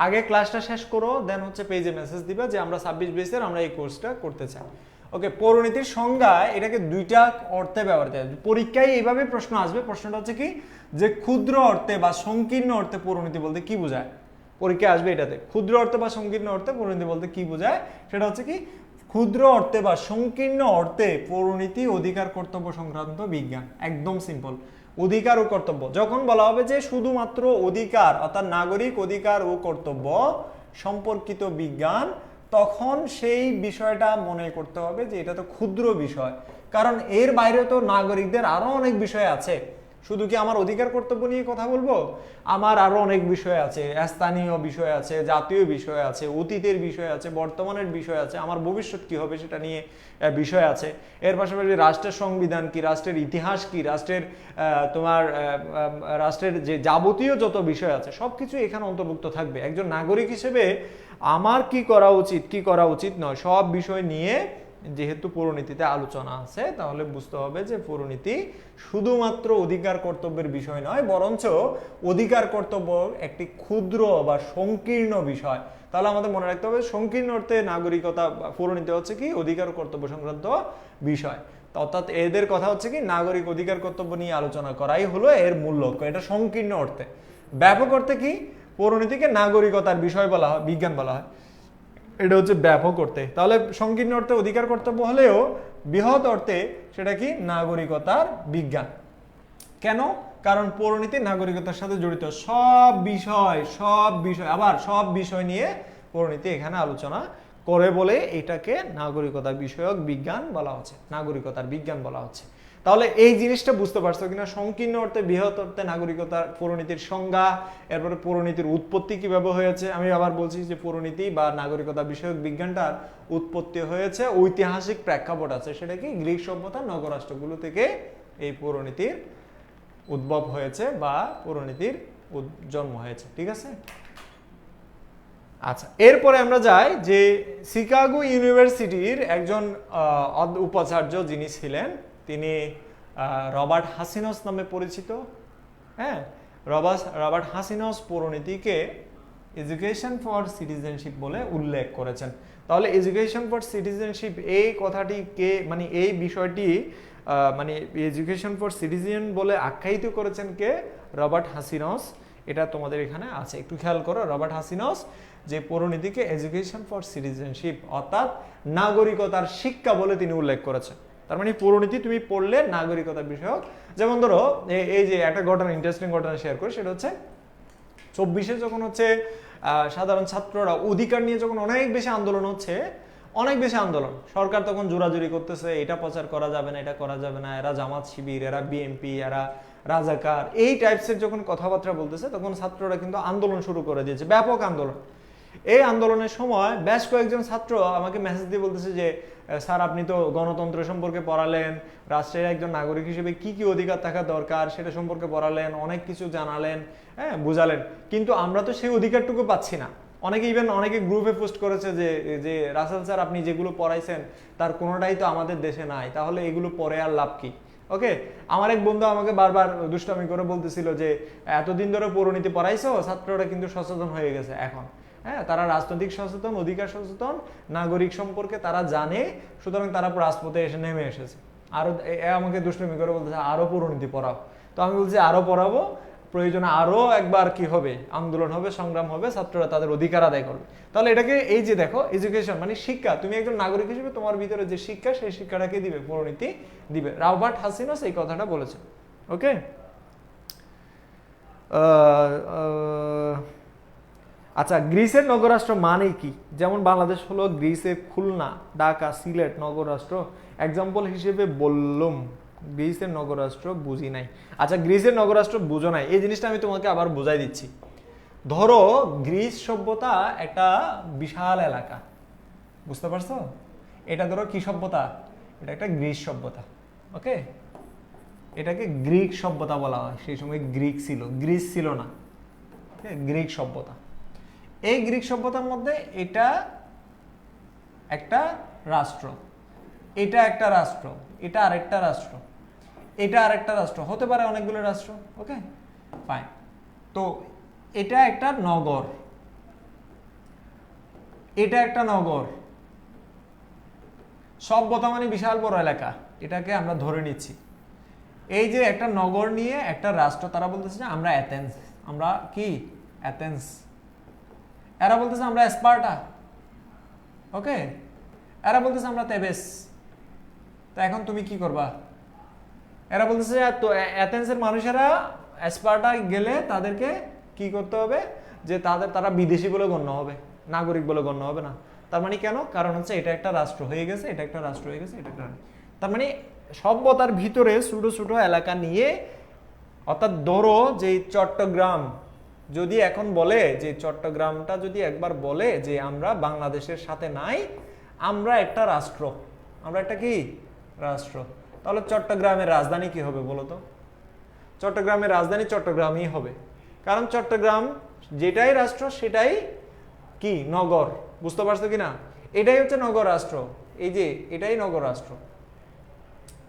আগে ক্লাসটা শেষ করো, দেন হচ্ছে পেজে মেসেজ দিবে যে আমরা 26 বেসের আমরা এই কোর্সটা করতে চাই। ওকে, পরিণতির সংজ্ঞায় এটাকে দুইটা অর্থে ব্যবহার করা যায়। পরীক্ষায় এইভাবে প্রশ্ন আসবে, প্রশ্নটা হচ্ছে কি যে ক্ষুদ্র অর্থে বা সংকীর্ণ অর্থে পরিণতি বলতে কি বোঝায়, পরীক্ষায় আসবে এটাতে। ক্ষুদ্র অর্থে বা সংকীর্ণ অর্থে পরিণতি বলতে কি বোঝায়, সেটা হচ্ছে কি ক্ষুদ্র অর্থে বা সংকীর্ণ অর্থে পরিণতি অধিকার কর্তব্য সংক্রান্ত বিজ্ঞান। একদম সিম্পল, অধিকার ও কর্তব্য। যখন বলা হবে যে শুধুমাত্র অধিকার অর্থাৎ নাগরিক অধিকার ও কর্তব্য সম্পর্কিত বিজ্ঞান, তখন সেই বিষয়টা মনে করতে হবে যে এটা তো ক্ষুদ্র বিষয়, কারণ এর বাইরে তো নাগরিকদের আরো অনেক বিষয় আছে। শুধু কি আমার অধিকার কর্তব্য নিয়ে কথা বলবো, আমার আরো অনেক বিষয় আছে, স্থানীয় বিষয় আছে, জাতীয় বিষয় আছে, অতীতের বিষয় আছে, বর্তমানের বিষয় আছে, আমার ভবিষ্যৎ কি হবে সেটা নিয়ে বিষয় আছে। এর পাশাপাশি রাষ্ট্রের সংবিধান কি, রাষ্ট্রের ইতিহাস কি, রাষ্ট্রের তোমার রাষ্ট্রের যে যাবতীয় যত বিষয় আছে সবকিছু এখানে অন্তর্ভুক্ত থাকবে। একজন নাগরিক হিসেবে আমার কি করা উচিত কি করা উচিত নয় সব বিষয় নিয়ে যেহেতু পরিণতিতে আলোচনা আছে, তাহলে বুঝতে হবে যে পরিণতি শুধুমাত্র অধিকার কর্তব্যের বিষয় নয়, বরঞ্চ অধিকার কর্তব্য একটি ক্ষুদ্র বা সংকীর্ণ বিষয়। তাহলে আমাদের মনে রাখতে হবে সংকীর্ণ অর্থে নাগরিকতা পরিণতি হচ্ছে কি অধিকার কর্তব্য সংক্রান্ত বিষয়। অর্থাৎ এদের কথা হচ্ছে কি নাগরিক অধিকার কর্তব্য নিয়ে আলোচনা করাই হলো এর মূল লক্ষ্য। এটা সংকীর্ণ অর্থে। ব্যাপক অর্থে কি পরিণতিকে নাগরিকতার বিষয় বলা হয়, বিজ্ঞান বলা হয়, এটা হচ্ছে ব্যাপক অর্থে। তাহলে সংকীর্ণ অর্থে অধিকার কর্তব্য হলেও বৃহৎ অর্থে সেটা কি নাগরিকতার বিজ্ঞান। কেন? কারণ পরিণতি নাগরিকতার সাথে জড়িত সব বিষয় আবার সব বিষয় নিয়ে পরিণতি এখানে আলোচনা করে বলে এটাকে নাগরিকতা বিষয়ক বিজ্ঞান বলা হচ্ছে, নাগরিকতার বিজ্ঞান বলা হচ্ছে। তাহলে এই জিনিসটা বুঝতে পারছো কিনা, সংকীর্ণ অর্থে বৃহৎ অর্থে নাগরিকতার পরিণতির সংজ্ঞা, এরপরে পরিণতির উৎপত্তি কিভাবে হয়েছে। আমি আবার বলছি যে পরিণতি বা নাগরিকতা বিষয়ক বিজ্ঞানটার উৎপত্তি হয়েছে ঐতিহাসিক প্রেক্ষাপট আছে, সেটা কি গ্রিক সভ্যতা নগরাষ্ট্রগুলো থেকে এই পরিণতির উদ্ভব হয়েছে বা পরিণতির জন্ম হয়েছে। ঠিক আছে, আচ্ছা এরপরে আমরা যাই যে শিকাগো ইউনিভার্সিটির একজন উপাচার্য যিনি ছিলেন, তিনি রবার্ট হাসিনস নামে পরিচিত। হ্যাঁ, রবার্ট হাসিনস পরিণতিকে এডুকেশন ফর সিটিজেনশিপ বলে উল্লেখ করেছেন। তাহলে এডুকেশন ফর সিটিজেনশিপ এই কথাটিকে মানে এই বিষয়টি মানে এডুকেশন ফর সিটিজেন বলে আখ্যায়িত করেছেন কে? রবার্ট হাসিনস। এটা তোমাদের এখানে আছে, একটু খেয়াল করো। রবার্ট হাসিনস যে পরিণতিকে এডুকেশন ফর সিটিজেনশিপ অর্থাৎ নাগরিকতার শিক্ষা বলে তিনি উল্লেখ করেছেন। তার মানে পরিণতি তুমি পড়লে নাগরিকতা বিষয়ক। যেমন ধরো এই যে একটা ঘটনা, ইন্টারেস্টিং ঘটনা শেয়ার করি, সেটা হচ্ছে 24-এ যখন হচ্ছে সাধারণ ছাত্ররা অধিকার নিয়ে যখন অনেক বেশি আন্দোলন হচ্ছে, অনেক বেশি আন্দোলন, সরকার তখন জোরাজুরি করতেছে এটা প্রচার করা যাবে না, এটা করা যাবে না, এরা জামাত শিবির, এরা বিএনপি, এরা রাজাকার, এই টাইপসের যখন কথাবার্তা বলতেছে, তখন ছাত্ররা কিন্তু আন্দোলন শুরু করে দিয়েছে, ব্যাপক আন্দোলন। এই আন্দোলনের সময় বেশ কয়েকজন ছাত্র আমাকে মেসেজ দিয়ে বলতেছে যে স্যার আপনি তো গণতন্ত্র সম্পর্কে পড়ালেন, রাষ্ট্রের একজন নাগরিক হিসেবে কি কি অধিকার থাকা দরকার সেটা সম্পর্কে পড়ালেন, অনেক কিছু জানালেন, হ্যাঁ বুঝালেন, কিন্তু আমরা তো সেই অধিকারটুকু পাচ্ছি না। অনেকে গ্রুপে পোস্ট করেছে যে রাসেল স্যার আপনি যেগুলো পড়াইছেন তার কোনোটাই তো আমাদের দেশে নাই, তাহলে এগুলো পড়ে আর লাভ কি? ওকে, আমার এক বন্ধু আমাকে বারবার দুষ্টামি করে বলতেছিল যে এতদিন ধরে পরিণতি পড়াইছো, ছাত্ররা কিন্তু সচেতন হয়ে গেছে এখন। হ্যাঁ, তারা রাজনৈতিক সচেতন, অধিকার সচেতন, নাগরিক সম্পর্কে তারা জানে, সুতরাং তারা রাজপথে এসে নেমে এসেছে। আরো আমাকে দুষ্টামি করে বলতেছে আরো পরিণতি পড়াও। তো আমি বলছি আরো পড়াবো, প্রয়োজনে আরো একবার কি হবে, আন্দোলন হবে, সংগ্রাম হবে, ছাত্ররা তাদের অধিকার আদায় করবে। তাহলে এটাকে এই যে দেখো এডুকেশন মানে শিক্ষা, তুমি একজন নাগরিক হিসেবে তোমার ভিতরে যে শিক্ষা, সেই শিক্ষাটাকে দিবে পরিণতি দিবে। রবার্ট হাসিনস এই কথাটা বলেছে। ওকে, আচ্ছা গ্রিসের নগরাষ্ট্র মানে কি? যেমন বাংলাদেশ হলো গ্রিসের খুলনা, ঢাকা, সিলেট নগরাষ্ট্র। এক্সাম্পল হিসেবে বললাম গ্রিসের নগরাষ্ট্র বুঝি নাই। আচ্ছা গ্রিসের নগরাষ্ট্র বুঝো নাই, এই জিনিসটা আমি তোমাকে আবার বুঝাই দিচ্ছি। ধরো গ্রিস সভ্যতা একটা বিশাল এলাকা, বুঝতে পারছো? এটা ধরো কি সভ্যতা? এটা একটা গ্রিস সভ্যতা। ওকে, এটাকে গ্রিক সভ্যতা বলা হয়। সেই সময় গ্রিক ছিল, গ্রিস ছিল না, গ্রিক সভ্যতা। এই গ্রিক সভ্যতার মধ্যে এটা একটা রাষ্ট্র, এটা একটা রাষ্ট্র, এটা আরেকটা রাষ্ট্র, এটা আরেকটা রাষ্ট্র, হতে পারে অনেকগুলো রাষ্ট্র। Okay fine. তো এটা একটা নগর, এটা একটা নগর, সভ্যতা মানে বিশাল বড় এলাকা, এটাকে আমরা ধরে নিচ্ছি। এই যে একটা নগর নিয়ে একটা রাষ্ট্র, তারা বলতেছে যে আমরা অ্যাথেন্স, আমরা কি অ্যাথেন্স, এরা বলতেছে আমরা স্পার্টা, ওকে, এরা বলতেছে আমরা তেবেস। তো এখন তুমি কি করবা? এরা বলতেছে তো অ্যাথেন্সের মানুষেরা স্পার্টা গেলে তাদেরকে কি করতে হবে, যে তারা বিদেশি বলে গণ্য হবে, নাগরিক বলে গণ্য হবে না। তার মানে কেন? কারণ হচ্ছে এটা একটা রাষ্ট্র হয়ে গেছে, এটা একটা রাষ্ট্র হয়ে গেছে, এটা একটা, তার মানে সভ্যতার ভিতরে ছোট ছোট এলাকা নিয়ে, অর্থাৎ ধরো যে চট্টগ্রাম যদি এখন বলে, যে চট্টগ্রামটা যদি একবার বলে যে আমরা বাংলাদেশের সাথে নাই, আমরা একটা রাষ্ট্র, আমরা একটা কি রাষ্ট্র, তাহলে চট্টগ্রামের রাজধানী কি হবে বলো তো? চট্টগ্রামের রাজধানী চট্টগ্রামই হবে, কারণ চট্টগ্রাম যেটাই রাষ্ট্র সেটাই কি নগর। বুঝতে পারছো কিনা? এটাই হচ্ছে নগর রাষ্ট্র, এই যে এটাই নগর রাষ্ট্র,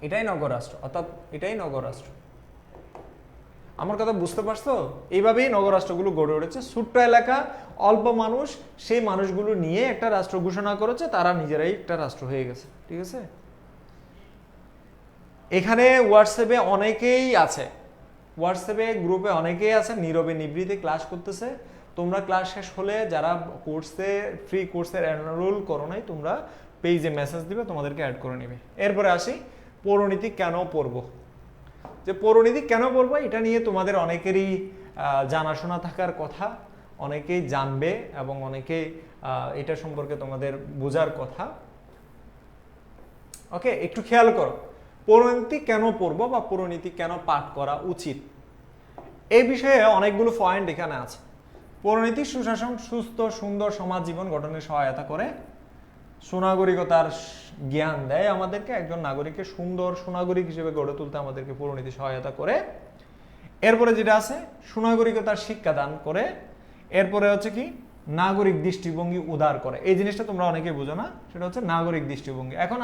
এটাই নগর রাষ্ট্র, অর্থাৎ এটাই নগর রাষ্ট্র। আমার কথা বুঝতে পারছো? এইভাবেই নগর রাষ্ট্রগুলো গড়ে উঠেছে, ছোট্ট এলাকা, অল্প মানুষ, সেই মানুষগুলো নিয়ে একটা রাষ্ট্র ঘোষণা করেছে, তারা নিজেরাই একটা রাষ্ট্র হয়ে গেছে। ঠিক আছে? এখানে হোয়াটসঅ্যাপে অনেকেই আছে, হোয়াটসঅ্যাপে গ্রুপে অনেকেই আছে, নীরবে নিভৃতে ক্লাস করতেছে। তোমরা ক্লাস শেষ হলে যারা কোর্সে ফ্রি কোর্সের এনরোল করো নাই, তোমরা পেজে মেসেজ দিবে, তোমাদেরকে অ্যাড করে নেবে। এরপরে আসি পৌরনীতি কেন পড়বো। যে পৌরনীতি কেন পড়বো, এটা নিয়ে তোমাদের অনেকেরই জানাশোনা থাকার কথা, অনেকেই জানবে এবং অনেকেই এটা সম্পর্কে তোমাদের বোঝার কথা। ওকে, একটু খেয়াল করো, পৌরনীতি কেন পড়বো বা পৌরনীতি কেন পাঠ করা উচিত, এই বিষয়ে অনেকগুলো পয়েন্ট এখানে আছে। পৌরনীতি সুশাসন, সুস্থ সুন্দর সমাজ জীবন গঠনে সহায়তা করে, সুনাগরিকতার জ্ঞান দেয় আমাদেরকে, একজন নাগরিককে সুন্দর সুনাগরিক হিসেবে গড়ে তুলতে আমাদেরকে পৌরনীতি সহায়তা করে। এরপরে যেটা আছে, সুনাগরিকতার শিক্ষা দান করে। এরপরে হচ্ছে কি, নাগরিক দৃষ্টিভঙ্গি উদার করে। এই জিনিসটা তোমরা অনেকেই বুঝো না, সেটা হচ্ছে নাগরিক দৃষ্টিভঙ্গি। এখন